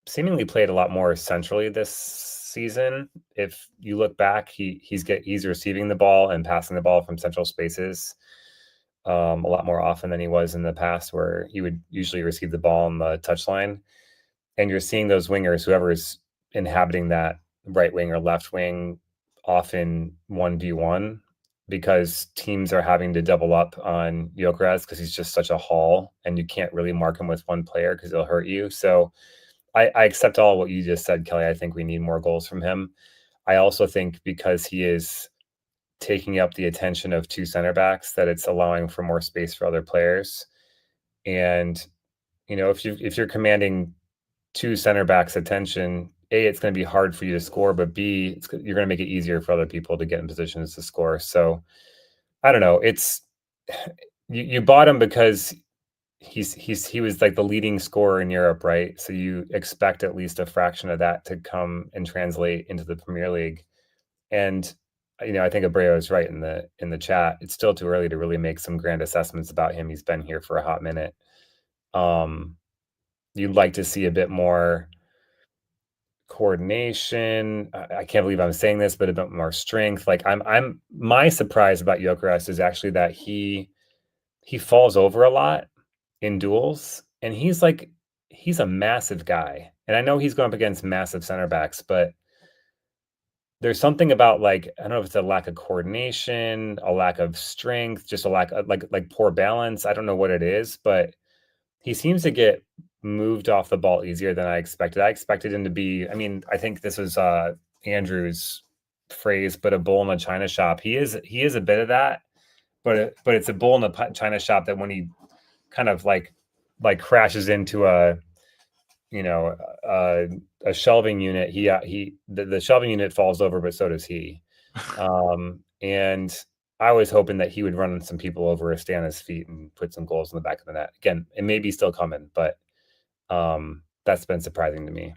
Speaker 4: seemingly played a lot more centrally this season. If you look back, he's receiving the ball and passing the ball from central spaces a lot more often than he was in the past, where he would usually receive the ball on the touchline. And you're seeing those wingers, whoever is inhabiting that right wing or left wing, often 1v1, because teams are having to double up on Gyokeres because he's just such a haul, and you can't really mark him with one player because he'll hurt you. So I accept all what you just said, Kelly. I think we need more goals from him. I also think because he is taking up the attention of 2 center backs, that it's allowing for more space for other players. And if you're commanding 2 center backs' attention, A, it's going to be hard for you to score, but B, you're going to make it easier for other people to get in positions to score. So I don't know. It's you bought him because he was like the leading scorer in Europe, right? So you expect at least a fraction of that to come and translate into the Premier League. And I think Abreu is right in the chat. It's still too early to really make some grand assessments about him. He's been here for a hot minute. You'd like to see a bit more coordination. I can't believe I'm saying this, but a bit more strength. Like my surprise about Gyokeres is actually that he falls over a lot in duels, and he's a massive guy. And I know he's going up against massive center backs, but there's something about, like, I don't know if it's a lack of coordination, a lack of strength, just a lack of like poor balance. I don't know what it is, but he seems to get moved off the ball easier than I expected. I expected him to be, I think this was Andrew's phrase, but a bull in a china shop. He is a bit of that, but it's a bull in a china shop that when he kind of like crashes into a shelving unit, the shelving unit falls over, but so does he. And I was hoping that he would run some people over, stay on his feet, and put some goals in the back of the net. Again, it may be still coming, but that's been surprising to me.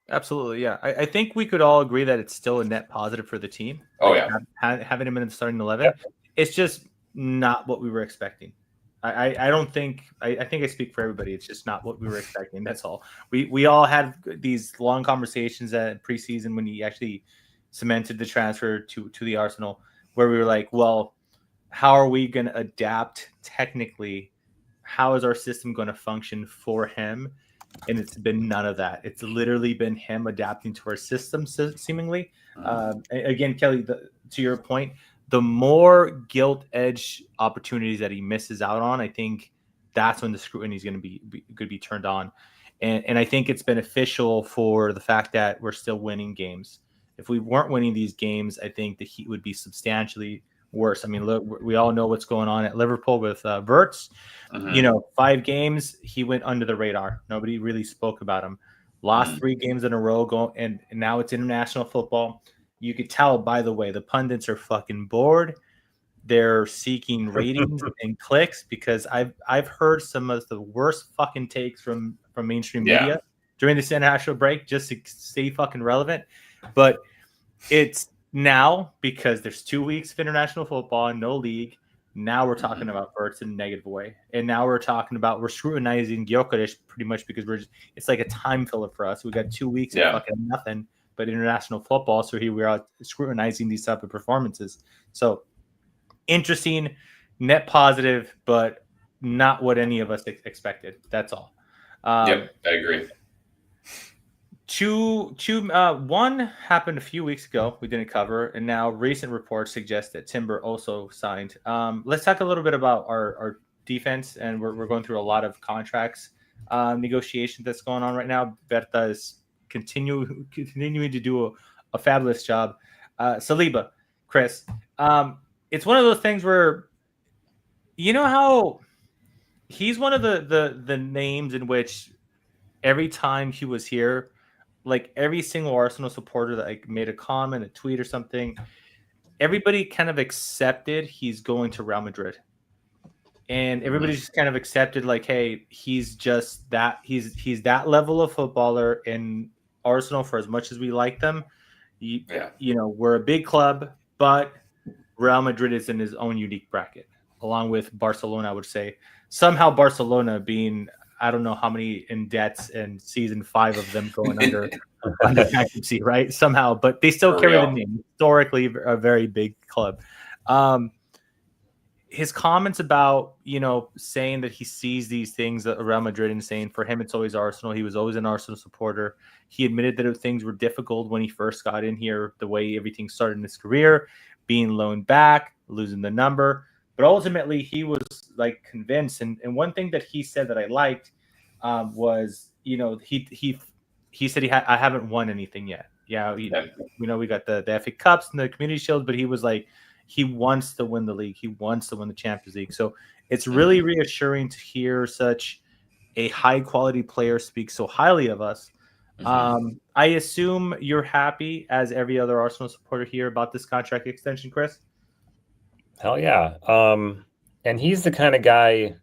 Speaker 3: Absolutely, yeah. I think we could all agree that it's still a net positive for the team.
Speaker 5: Oh, yeah.
Speaker 3: Having him in the starting 11.
Speaker 4: Yeah.
Speaker 3: It's just not what we were expecting. I don't think I think I speak for everybody. It's just not what we were expecting. That's all. We all had these long conversations at preseason when he actually cemented the transfer to the Arsenal, where we were like, well, how are we going to adapt technically? How is our system going to function for him? and it's been none of that. It's literally been him adapting to our system, seemingly. Again, Kelly, to your point, the more gilt edge opportunities that he misses out on, I think that's when the scrutiny is going to be turned on. And I think it's beneficial for the fact that we're still winning games. If we weren't winning these games, I think the Heat would be substantially worse. I mean, look, we all know what's going on at Liverpool with Wirtz. 5 games, he went under the radar. Nobody really spoke about him. Lost 3 games in a row, and now it's international football. You could tell, by the way, the pundits are fucking bored. They're seeking ratings and clicks because I've heard some of the worst fucking takes from mainstream media during this international break just to stay fucking relevant. But it's now because there's 2 weeks of international football and no league. Now we're talking about Wirtz in a negative way. And now we're scrutinizing Gyokeres pretty much because it's like a time filler for us. We got 2 weeks of fucking nothing but international football. So here we are scrutinizing these type of performances. So interesting, net positive, but not what any of us expected. That's all.
Speaker 5: I agree.
Speaker 3: One happened a few weeks ago. We didn't cover, and now recent reports suggest that Timber also signed. Let's talk a little bit about our defense, and we're going through a lot of contracts negotiations that's going on right now. Berta is continuing to do a fabulous job. Saliba, Chris, it's one of those things where you know how he's one of the names in which every time he was here, like every single Arsenal supporter that like made a comment, a tweet or something, everybody kind of accepted he's going to Real Madrid. And everybody just kind of accepted like, hey, he's just that he's that level of footballer in Arsenal. For as much as we like them, we're a big club, but Real Madrid is in his own unique bracket, along with Barcelona, I would say. Somehow Barcelona being, I don't know how many in debts and season 5 of them going under bankruptcy, right? Somehow, but they still carry the name. Historically, a very big club. His comments about, saying that he sees these things at Real Madrid and saying for him it's always Arsenal. He was always an Arsenal supporter. He admitted that things were difficult when he first got in here, the way everything started in his career, being loaned back, losing the number. But ultimately, he was like convinced. And one thing that he said that I liked was, he said I haven't won anything yet. Yeah, we got the FA Cups and the Community Shields, but he was like, he wants to win the league. He wants to win the Champions League. So it's really reassuring to hear such a high quality player speak so highly of us. I assume you're happy, as every other Arsenal supporter here, about this contract extension, Chris?
Speaker 4: Hell yeah. And he's the kind of guy,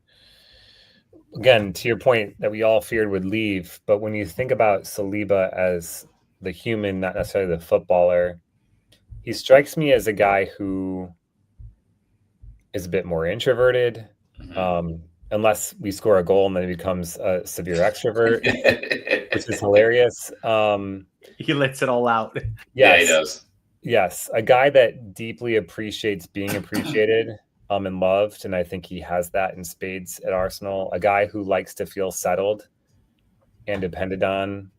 Speaker 4: again, to your point, that we all feared would leave. But when you think about Saliba as the human, not necessarily the footballer, he strikes me as a guy who is a bit more introverted, unless we score a goal and then he becomes a severe extrovert, which is hilarious.
Speaker 3: He lets it all out.
Speaker 4: Yes.
Speaker 5: Yeah, he does.
Speaker 4: Yes, a guy that deeply appreciates being appreciated and loved, and I think he has that in spades at Arsenal. A guy who likes to feel settled and depended on,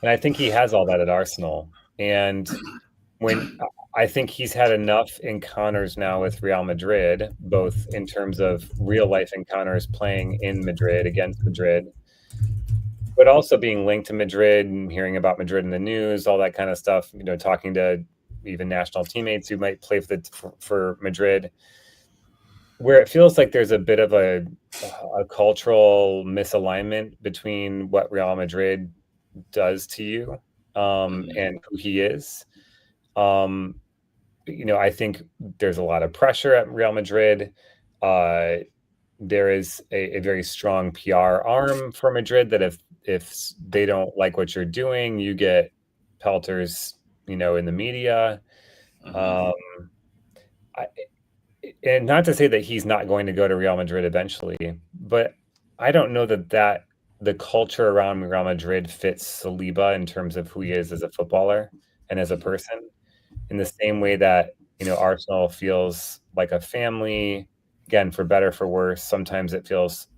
Speaker 4: and I think he has all that at Arsenal. And when I think he's had enough encounters now with Real Madrid, both in terms of real life encounters playing in Madrid against Madrid, but also being linked to Madrid and hearing about Madrid in the news, all that kind of stuff, talking to even national teammates who might play for Madrid, where it feels like there's a bit of a cultural misalignment between what Real Madrid does to you and who he is. I think there's a lot of pressure at Real Madrid. There is a very strong PR arm for Madrid that if they don't like what you're doing, you get pelters, in the media. And not to say that he's not going to go to Real Madrid eventually, but I don't know that the culture around Real Madrid fits Saliba in terms of who he is as a footballer and as a person, in the same way that, Arsenal feels like a family. Again, for better, for worse, sometimes it feels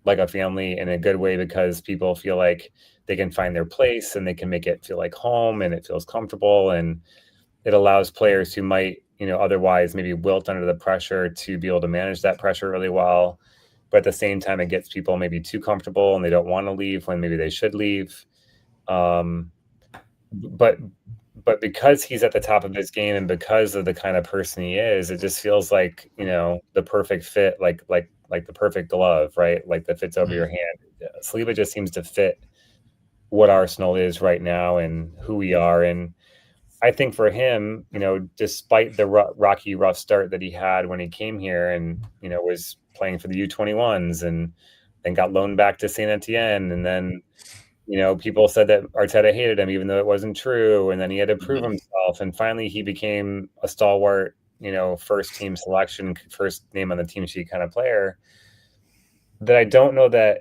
Speaker 4: like a family in a good way, because people feel like they can find their place and they can make it feel like home and it feels comfortable, and it allows players who might, otherwise maybe wilt under the pressure to be able to manage that pressure really well. But at the same time, it gets people maybe too comfortable and they don't want to leave when maybe they should leave. Um, but because he's at the top of his game and because of the kind of person he is, it just feels like, the perfect fit, like the perfect glove, right? Like that fits over your hand. Saliba just seems to fit what Arsenal is right now and who we are. And I think for him, despite the rocky, rough start that he had when he came here and, was playing for the U21s and then got loaned back to Saint Etienne, and then, people said that Arteta hated him, even though it wasn't true. And then he had to prove himself. And finally, he became a stalwart, first team selection, first name on the team sheet kind of player. That I don't know that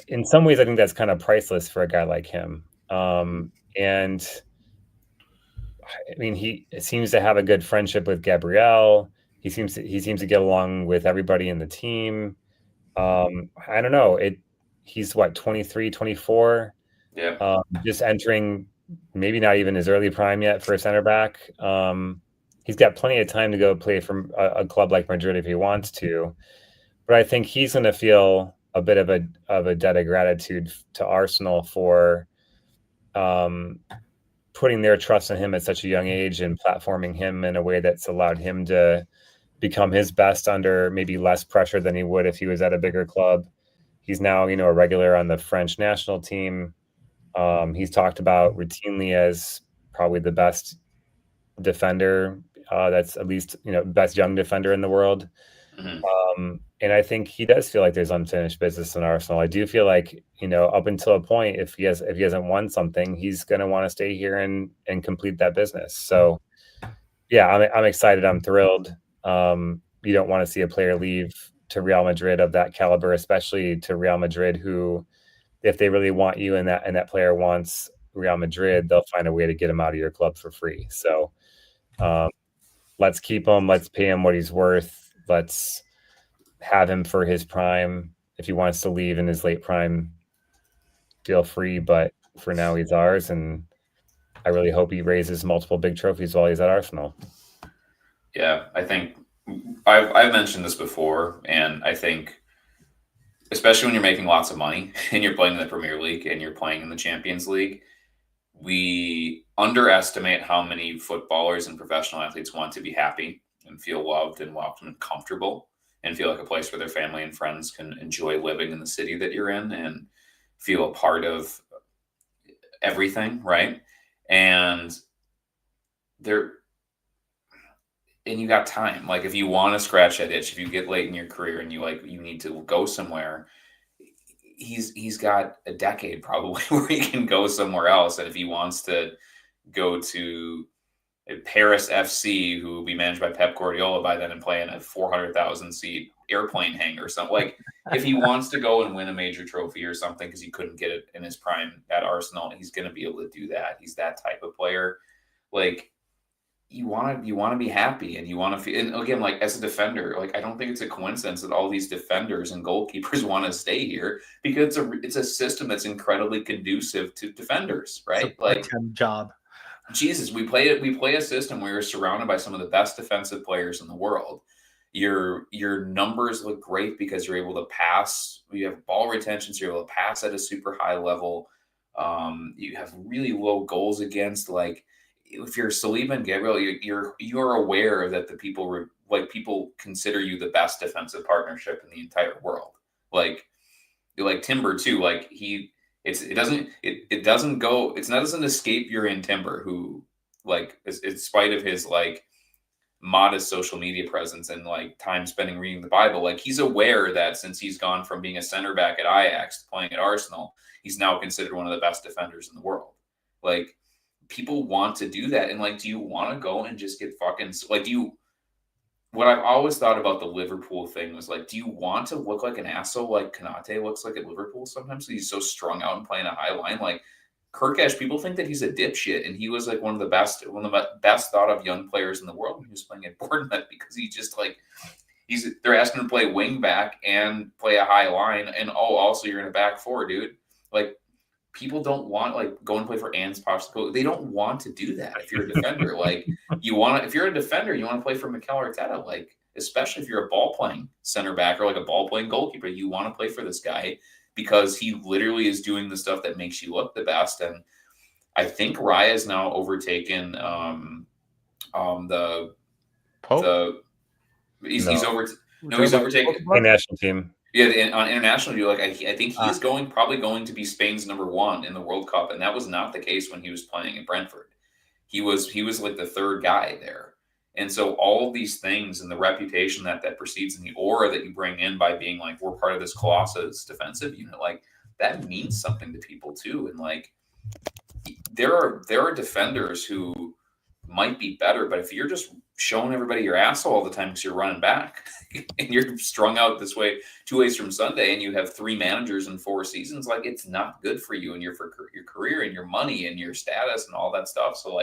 Speaker 4: in some ways, I think that's kind of priceless for a guy like him. And I mean, he seems to have a good friendship with Gabriel. He seems to get along with everybody in the team. I don't know. He's what, 23, 24?
Speaker 5: Yeah.
Speaker 4: Just entering maybe not even his early prime yet for a center back. He's got plenty of time to go play for a club like Madrid if he wants to. But I think he's going to feel a bit of a debt of gratitude to Arsenal for putting their trust in him at such a young age and platforming him in a way that's allowed him to become his best under maybe less pressure than he would if he was at a bigger club. He's now, a regular on the French national team. He's talked about routinely as probably the best defender. That's at least, best young defender in the world. And I think he does feel like there's unfinished business in Arsenal. I do feel like, up until a point, if he hasn't won something, he's going to want to stay here and complete that business. So, yeah, I'm excited. I'm thrilled. You don't want to see a player leave to Real Madrid of that caliber, especially to Real Madrid, who, if they really want you and that player wants Real Madrid, they'll find a way to get him out of your club for free. So, let's keep him. Let's pay him what he's worth. Let's have him for his prime. If he wants to leave in his late prime, feel free. But for now, he's ours, and I really hope he raises multiple big trophies while he's at Arsenal.
Speaker 5: Yeah, I think I've mentioned this before, and I think especially when you're making lots of money and you're playing in the Premier League and you're playing in the Champions League, we underestimate how many footballers and professional athletes want to be happy and feel loved and welcome and comfortable and feel like a place where their family and friends can enjoy living in the city that you're in and feel a part of everything, right? And you got time. Like, if you want to scratch that itch, if you get late in your career and you need to go somewhere, he's got a decade probably where he can go somewhere else. And if he wants to go to Paris FC, who will be managed by Pep Guardiola by then and play in a 400,000 seat airplane hangar or something, like, if he wants to go and win a major trophy or something because he couldn't get it in his prime at Arsenal, he's going to be able to do that. He's that type of player. Like, you want to be happy, and you want to feel, and again, like, as a defender, like, I don't think it's a coincidence that all these defenders and goalkeepers want to stay here, because it's a system that's incredibly conducive to defenders, right?
Speaker 3: It's a part-time job.
Speaker 5: Jesus, we play a system where you're surrounded by some of the best defensive players in the world. Your numbers look great because you're able to pass. You have ball retention, so you're able to pass at a super high level. You have really low goals against. Like, if you're Saliba and Gabriel, you're aware that the people consider you the best defensive partnership in the entire world. Like Timber too. Like, it doesn't escape Urian Timber, who, like, in spite of his like modest social media presence and like time spending reading the Bible, like, he's aware that since he's gone from being a center back at Ajax to playing at Arsenal, he's now considered one of the best defenders in the world. Like, people want to do that. And like, do you want to go and just get fucking, like, what I've always thought about the Liverpool thing was, like, do you want to look like an asshole like Konate looks like at Liverpool sometimes? He's so strung out and playing a high line. Like, Kirkash, people think that he's a dipshit, and he was like one of the best thought of young players in the world when he was playing at Bournemouth, because he just, like, They're asking him to play wing back and play a high line, and also you're in a back four, dude. Like, people don't want go and play for Anne's Postecoglou. They don't want to do that. If you're a defender, if you're a defender, you want to play for Mikel Arteta. Like, especially if you're a ball playing center back or like a ball playing goalkeeper, you want to play for this guy because he literally is doing the stuff that makes you look the best. And I think Raya has now overtaken the
Speaker 3: Pope?
Speaker 5: he's overtaken
Speaker 4: the national team.
Speaker 5: Yeah, on international view, I think he's probably going to be Spain's number 1 in the World Cup, and that was not the case when he was playing in Brentford. He was like the third guy there, and so all of these things and the reputation that precedes and the aura that you bring in by being like, we're part of this Colossus defensive unit, that means something to people too. And there are defenders who might be better, but if you're just showing everybody your asshole all the time because you're running back and you're strung out this way 2 ways from Sunday and you have 3 managers in 4 seasons, it's not good for you and your career and your money and your status and all that stuff. So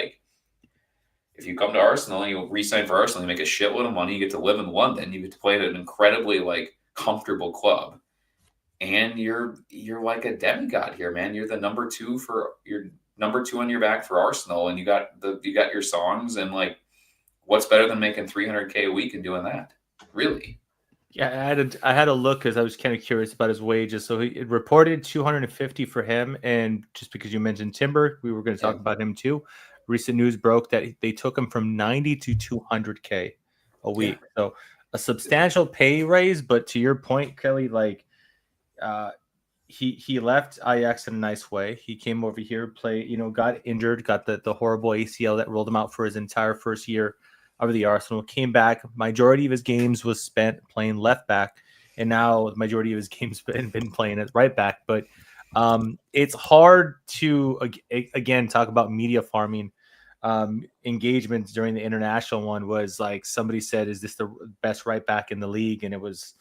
Speaker 5: if you come to Arsenal and you re-sign for Arsenal, you make a shitload of money, you get to live in London, you get to play at an incredibly comfortable club, and you're like a demigod here, man. You're the number 2 on your back for Arsenal, and you got your songs, and what's better than making $300K a week and doing that? Really?
Speaker 3: Yeah, I had a look because I was kind of curious about his wages. So it reported 250 for him, and just because you mentioned Timber, we were going to talk about him too. Recent news broke that they took him from 90 to 200K a week. Yeah. So a substantial pay raise, but to your point, Kelly, he left Ajax in a nice way. He came over here, got injured, got the horrible ACL that rolled him out for his entire first year of the Arsenal, came back. Majority of his games was spent playing left back, and now the majority of his games been playing at right back. But it's hard to, again, talk about media farming. Engagements during the international one was somebody said, is this the best right back in the league? And it was,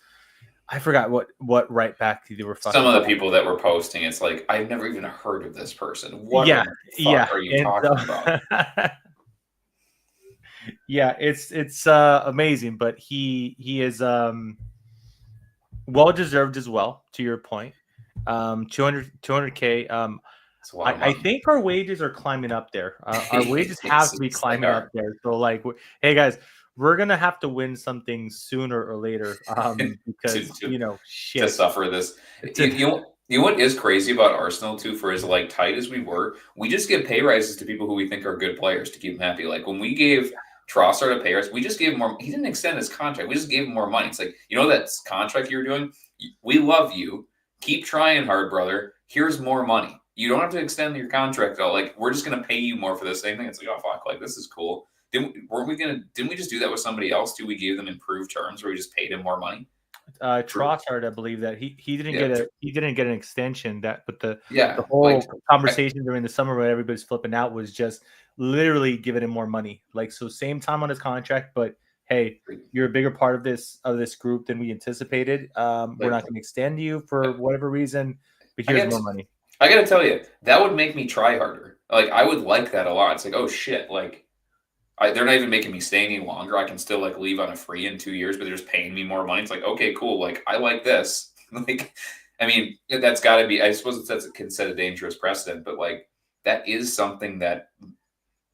Speaker 3: I forgot what right back they were fucking
Speaker 5: some of the
Speaker 3: about.
Speaker 5: people that were posting, it's I've never even heard of this person. What the fuck are you talking about?
Speaker 3: Yeah, it's amazing, but he is well deserved as well, to your point. 200K. I think our wages are climbing up there. Our wages have to be climbing up there. So hey guys, we're gonna have to win something sooner or later, because
Speaker 5: to suffer this. You know what is crazy about Arsenal too? For as tight as we were, we just give pay rises to people who we think are good players to keep them happy. When we gave Trossard a pay rise, we just gave him more. He didn't extend his contract. We just gave him more money. It's that contract you're doing. We love you. Keep trying hard, brother. Here's more money. You don't have to extend your contract at all. We're just gonna pay you more for the same thing. It's oh fuck, this is cool. Didn't we just do that with somebody else too? We gave them improved terms where we just paid him more money.
Speaker 3: Trossard, I believe that he didn't get an extension. But the whole conversation during the summer when everybody's flipping out was just literally giving him more money. So same time on his contract, but hey, you're a bigger part of this group than we anticipated. We're not going to extend you for whatever reason, but here's more money.
Speaker 5: I got to tell you, that would make me try harder. I would like that a lot. It's oh shit, they're not even making me stay any longer. I can still leave on a free in 2 years, but they're just paying me more money. It's okay, cool. I like this. I mean, that's got to be. I suppose it can set a dangerous precedent, but that is something that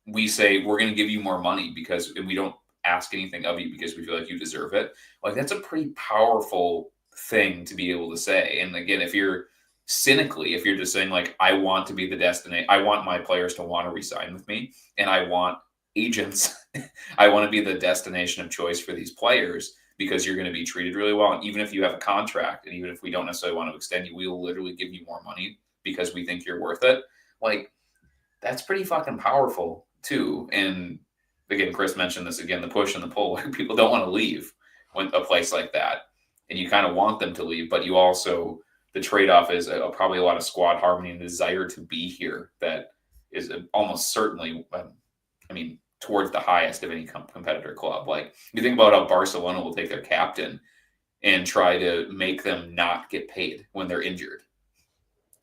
Speaker 5: we say we're going to give you more money because we don't ask anything of you because we feel like you deserve it. That's a pretty powerful thing to be able to say. And again, if you're just saying I want to be the destination, I want my players to want to re-sign with me, and I want agents, I want to be the destination of choice for these players because you're going to be treated really well. And even if you have a contract, and even if we don't necessarily want to extend you, we'll literally give you more money because we think you're worth it. That's pretty fucking powerful too. And again, Chris mentioned this again, the push and the pull. People don't want to leave when a place like that, and you kind of want them to leave, but you also, the trade-off is probably a lot of squad harmony and desire to be here that is almost certainly, towards the highest of any competitor club. You think about how Barcelona will take their captain and try to make them not get paid when they're injured,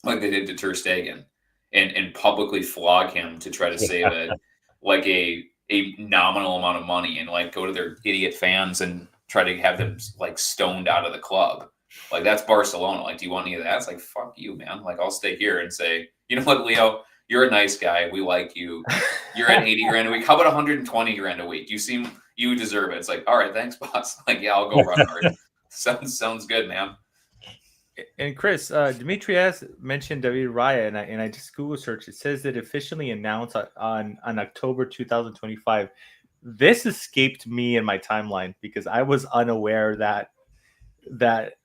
Speaker 5: like they did to Ter Stegen, and publicly flog him to try to save a nominal amount of money, and go to their idiot fans and try to have them like stoned out of the club. Like that's Barcelona. Like, do you want any of that? It's like, fuck you, man. Like, I'll stay here and say, you know what, Leo, you're a nice guy. We like you. You're at 80 grand a week. How about 120 grand a week? You deserve it. It's like, all right, thanks, boss. Like, yeah, I'll go run hard. Sounds good, man.
Speaker 3: And Chris, Dimitri has mentioned David Raya, and I just Google searched. It says that officially announced on October 2025. This escaped me in my timeline because I was unaware that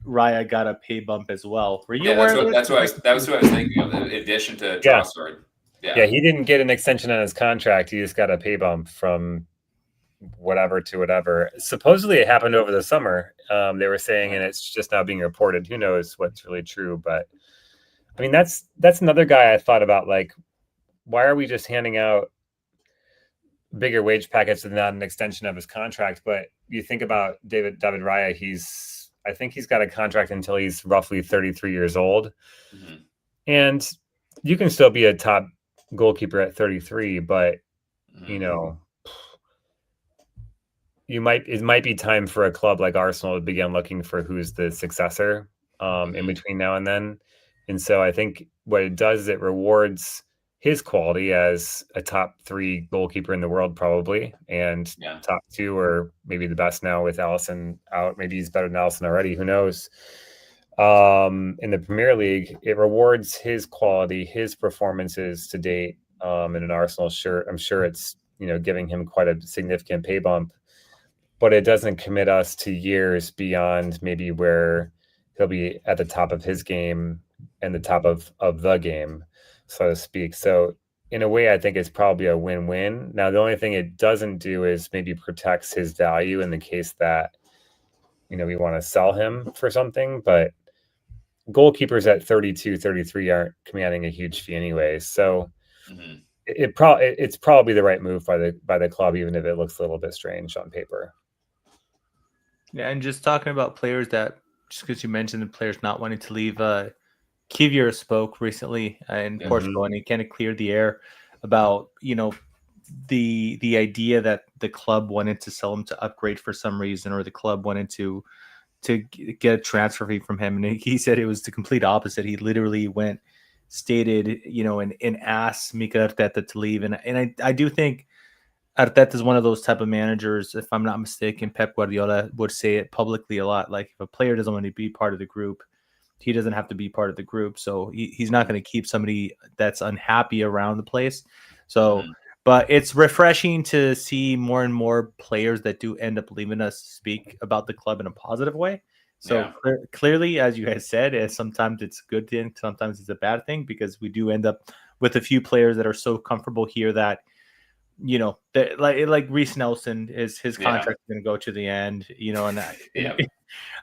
Speaker 3: Raya got a pay bump as well. Were you aware?
Speaker 5: That was what I was thinking of. In addition to Trossard.
Speaker 4: Yeah, he didn't get an extension on his contract. He just got a pay bump from whatever to whatever. Supposedly it happened over the summer. They were saying, and it's just now being reported. Who knows what's really true? But I mean, that's another guy I thought about. Like, why are we just handing out bigger wage packets and not an extension of his contract? But you think about David Raya. I think he's got a contract until he's roughly 33 years old, and you can still be a top goalkeeper at 33. But you know. It might be time for a club like Arsenal to begin looking for who's the successor in between now and then. And so I think what it does is it rewards his quality as a top 3 goalkeeper in the world, probably, and top 2 or maybe the best now with Alisson out. Maybe he's better than Alisson already. Who knows? In the Premier League, it rewards his quality, his performances to date in an Arsenal shirt. I'm sure it's, giving him quite a significant pay bump. But it doesn't commit us to years beyond maybe where he'll be at the top of his game and the top of the game, so to speak. So in a way, I think it's probably a win-win. Now, the only thing it doesn't do is maybe protects his value in the case that, we want to sell him for something. But goalkeepers at 32, 33 aren't commanding a huge fee anyway. So it's probably the right move by the club, even if it looks a little bit strange on paper.
Speaker 3: Yeah, and just talking about players that, just because you mentioned the players not wanting to leave, Kivier spoke recently in Portugal, and he kind of cleared the air about, the idea that the club wanted to sell him to upgrade for some reason, or the club wanted to get a transfer fee from him. And he said it was the complete opposite. He literally stated, and asked Mikel Arteta to leave. And I do think Arteta is one of those type of managers, if I'm not mistaken. Pep Guardiola would say it publicly a lot. Like, if a player doesn't want to be part of the group, he doesn't have to be part of the group. So he's not going to keep somebody that's unhappy around the place. So, but it's refreshing to see more and more players that do end up leaving us speak about the club in a positive way. So clearly, as you guys said, sometimes it's a good thing, sometimes it's a bad thing, because we do end up with a few players that are so comfortable here that, that like Reece Nelson his contract is going to go to the end, and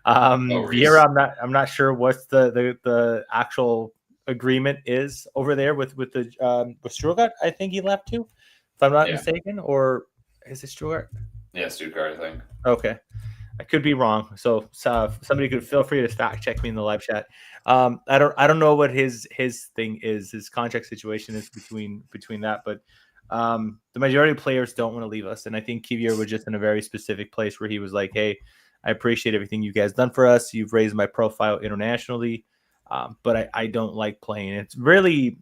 Speaker 3: Vieira, I'm not sure what's the actual agreement is over there with Stuttgart. I think he left too, if I'm not mistaken, or is it Stuttgart?
Speaker 5: Yeah, Stuttgart, I think.
Speaker 3: Okay. I could be wrong, so somebody could feel free to fact check me in the live chat. I don't know what his thing is, his contract situation is between that, but the majority of players don't want to leave us, and I think Kivier was just in a very specific place where he was like, "Hey, I appreciate everything you guys done for us. You've raised my profile internationally, but I don't like playing." It's really,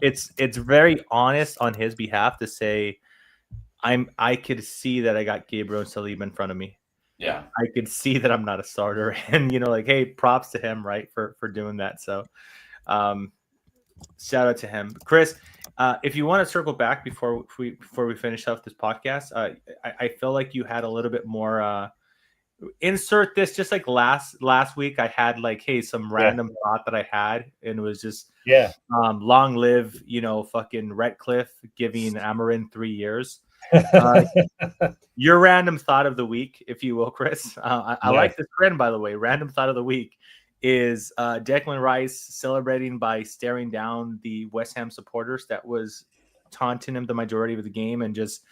Speaker 3: it's very honest on his behalf to say, I could see that I got Gabriel and Saliba in front of me.
Speaker 5: Yeah,
Speaker 3: I could see that I'm not a starter, and hey, props to him, right, for doing that. So, shout out to him, Chris. If you want to circle back before we finish off this podcast, I feel like you had a little bit more. Insert this, just like last week. I had some random thought that I had, and it was just long live fucking Redcliffe giving Amarin 3 years. Your random thought of the week, if you will, Chris. I like this trend, by the way. Random thought of the week is Declan Rice celebrating by staring down the West Ham supporters that was taunting him the majority of the game, and just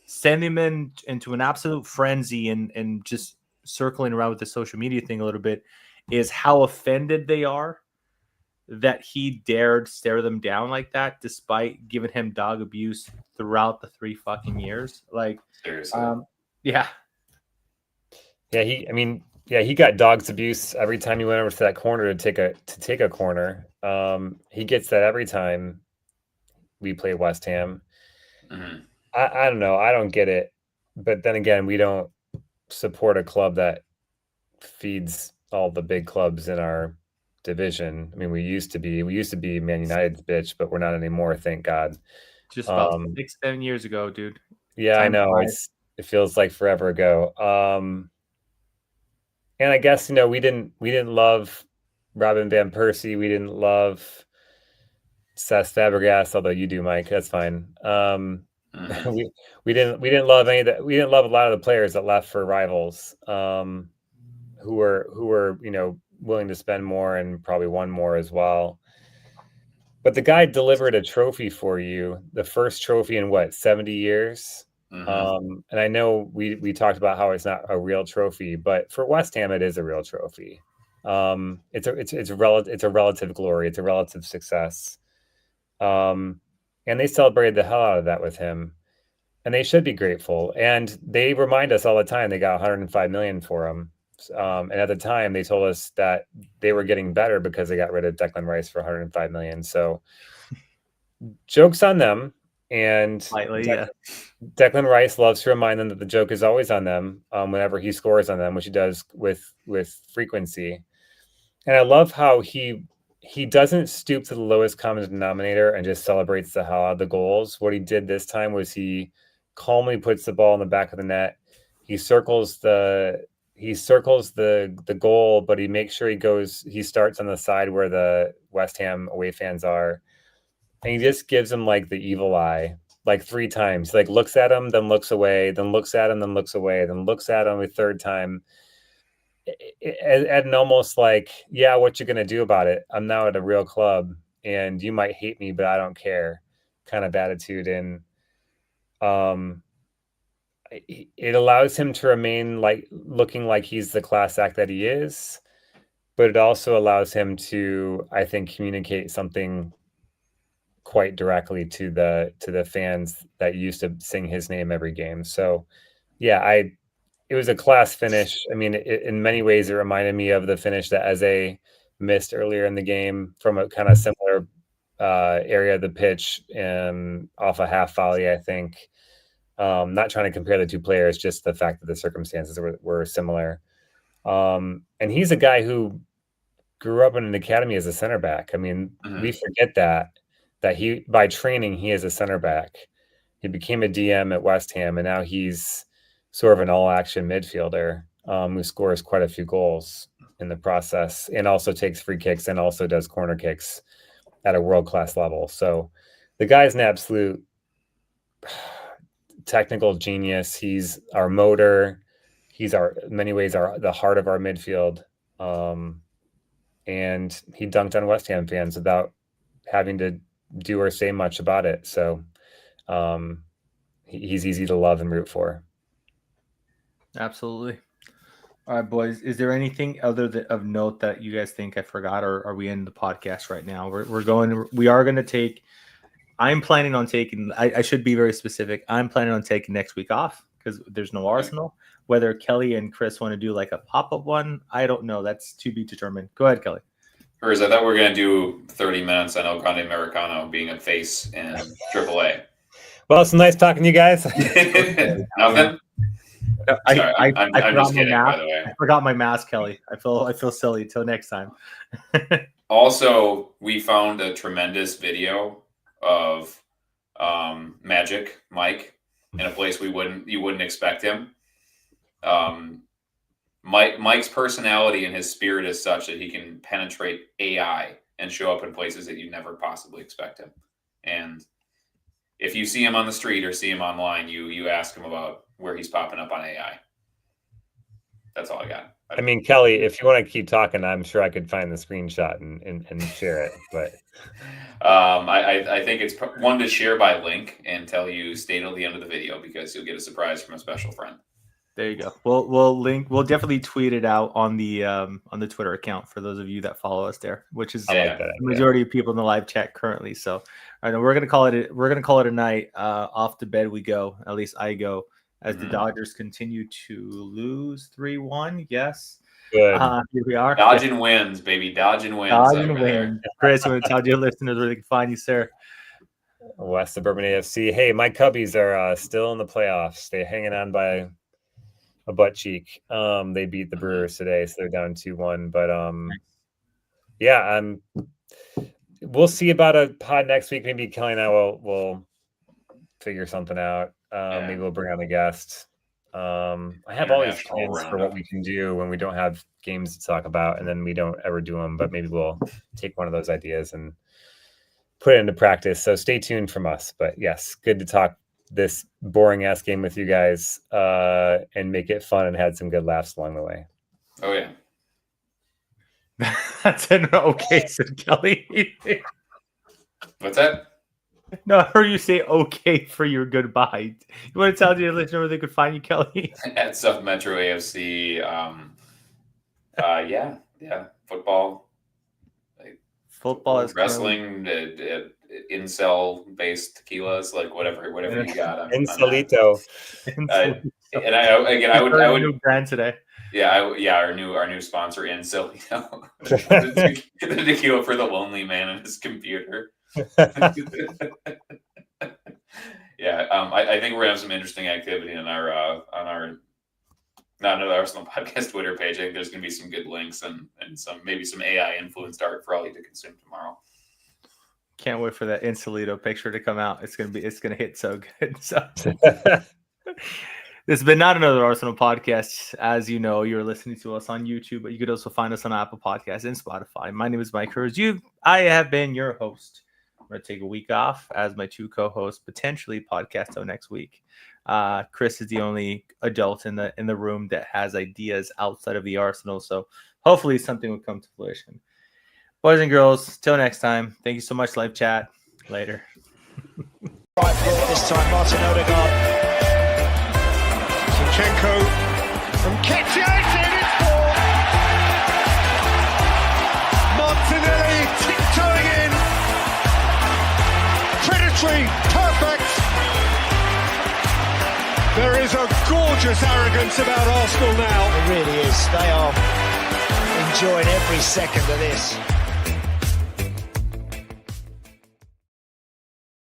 Speaker 3: sending him into an absolute frenzy, and just circling around with the social media thing a little bit, is how offended they are that he dared stare them down like that, despite giving him dog abuse throughout the 3 fucking years. Like,
Speaker 5: seriously.
Speaker 3: Yeah.
Speaker 4: He got dog's abuse every time he went over to that corner to take a corner. He gets that every time we play West Ham.
Speaker 5: Mm-hmm.
Speaker 4: I don't know. I don't get it. But then again, we don't support a club that feeds all the big clubs in our division. I mean, we used to be Man United's bitch, but we're not anymore, thank God.
Speaker 3: Just about 6-7 years ago, dude.
Speaker 4: Yeah, I know. It feels like forever ago. And I guess, we didn't love Robin Van Persie. We didn't love Cesc Fabregas, although you do, Mike. That's fine.
Speaker 5: Mm-hmm.
Speaker 4: we didn't love any of that. We didn't love a lot of the players that left for rivals, who were willing to spend more and probably won more as well. But the guy delivered a trophy for you, the first trophy in 70 years.
Speaker 5: Mm-hmm.
Speaker 4: And I know we talked about how it's not a real trophy, but for West Ham, it is a real trophy. It's a relative glory. It's a relative success. And they celebrated the hell out of that with him, and they should be grateful. And they remind us all the time they got 105 million for him. And at the time, they told us that they were getting better because they got rid of Declan Rice for 105 million. So, joke's on them. And
Speaker 3: Slightly, yeah.
Speaker 4: Declan Rice loves to remind them that the joke is always on them whenever he scores on them, which he does with frequency. And I love how he doesn't stoop to the lowest common denominator and just celebrates the hell out of the goals. What he did this time was he calmly puts the ball in the back of the net. He circles the goal, but he makes sure he starts on the side where the West Ham away fans are. And he just gives him like the evil eye, like 3 times. He looks at him, then looks away, then looks at him, then looks away, then looks at him a third time. And almost like, yeah, what you gonna do about it? I'm now at a real club, and you might hate me, but I don't care, kind of attitude. And it allows him to remain looking like he's the class act that he is, but it also allows him to, I think, communicate something quite directly to the fans that used to sing his name every game. So yeah, it was a class finish. I mean, in many ways, it reminded me of the finish that Eze missed earlier in the game from a kind of similar area of the pitch and off a half volley, I think. Not trying to compare the two players, just the fact that the circumstances were similar. And he's a guy who grew up in an academy as a center back. I mean, we forget that he, by training, he is a center back. He became a DM at West Ham, and now he's sort of an all-action midfielder who scores quite a few goals in the process, and also takes free kicks and also does corner kicks at a world-class level. So the guy's an absolute technical genius. He's our motor. He's in many ways the heart of our midfield. And he dunked on West Ham fans without having to do or say much about it. So he's easy to love and root for.
Speaker 3: Absolutely. All right, boys. Is there anything other of note that you guys think I forgot, or are we in the podcast right now? We are going to take. I'm planning on taking. I should be very specific. I'm planning on taking next week off because there's no Arsenal. Whether Kelly and Chris want to do like a pop-up one, I don't know. That's to be determined. Go ahead, Kelly.
Speaker 5: Or I thought we were going to do 30 minutes on El Grande Americano being a face in AAA.
Speaker 4: Well, it's nice talking to you guys.
Speaker 5: Nothing.
Speaker 3: I'm just kidding, by the way. I forgot my mask, Kelly. I feel silly. Till next time.
Speaker 5: Also, we found a tremendous video of Magic Mike in a place you wouldn't expect him. Mike's personality and his spirit is such that he can penetrate AI and show up in places that you never possibly expect him. And if you see him on the street or see him online, you ask him about where he's popping up on AI. That's all I got.
Speaker 4: I mean, Kelly, if you want to keep talking, I'm sure I could find the screenshot and share it. But
Speaker 5: I think it's one to share by link and tell you stay till the end of the video because you'll get a surprise from a special friend.
Speaker 3: There you go. We'll link. We'll definitely tweet it out on the Twitter account for those of you that follow us there, which is the majority of people in the live chat currently. So I know we're gonna call it a night. Off to bed we go. At least I go. as the Dodgers continue to lose 3-1. Yes.
Speaker 4: Good.
Speaker 3: Here we are.
Speaker 5: Dodging wins, baby. Dodging wins.
Speaker 3: Dodging
Speaker 5: over there.
Speaker 3: wins. Chris, I'm going to tell your listeners where they can find you, sir.
Speaker 4: West Suburban AFC. Hey, my Cubbies are still in the playoffs. They're hanging on by a butt cheek. They beat the Brewers today, so they're down 2-1. But yeah, we'll see about a pod next week. Maybe Kelly and I will figure something out. Maybe we'll bring on a guest. I have all these plans for what we can do when we don't have games to talk about, and then we don't ever do them. But maybe we'll take one of those ideas and put it into practice. So stay tuned from us. But yes, good to talk this boring ass game with you guys and make it fun and had some good laughs along the way.
Speaker 5: Oh yeah.
Speaker 3: That's an okay, said Kelly.
Speaker 5: What's that?
Speaker 3: No, I heard you say okay for your goodbye. You want to tell your listener where they could find you, Kelly?
Speaker 5: At South Metro AFC. Yeah. Football.
Speaker 3: Football is
Speaker 5: wrestling, incel-based tequilas, like whatever you got.
Speaker 4: Insolito.
Speaker 5: And I would
Speaker 3: new brand today.
Speaker 5: Yeah, our new sponsor, Insolito, the tequila for the lonely man on his computer. Yeah, I think we're gonna have some interesting activity on our not another Arsenal podcast Twitter page. I think there's gonna be some good links and maybe some AI influenced art for all you to consume tomorrow.
Speaker 3: Can't wait for that Insolito picture to come out. It's gonna hit so good. So this has been not another Arsenal podcast. As you know, you're listening to us on YouTube, but you could also find us on Apple Podcasts and Spotify. My name is Mike Hers. I have been your host. I'm going to take a week off as my two co-hosts potentially podcast out next week. Chris is the only adult in the room that has ideas outside of the Arsenal, so hopefully something will come to fruition. Boys and girls, till next time. Thank you so much, live chat. Later.
Speaker 1: Right foot this time, Martin Odegaard.
Speaker 2: Zinchenko from Gyokeres in it's four. Martinelli tiptoeing in. Predatory, perfect. There is a gorgeous arrogance about Arsenal now.
Speaker 1: It really is. They are enjoying every second of this.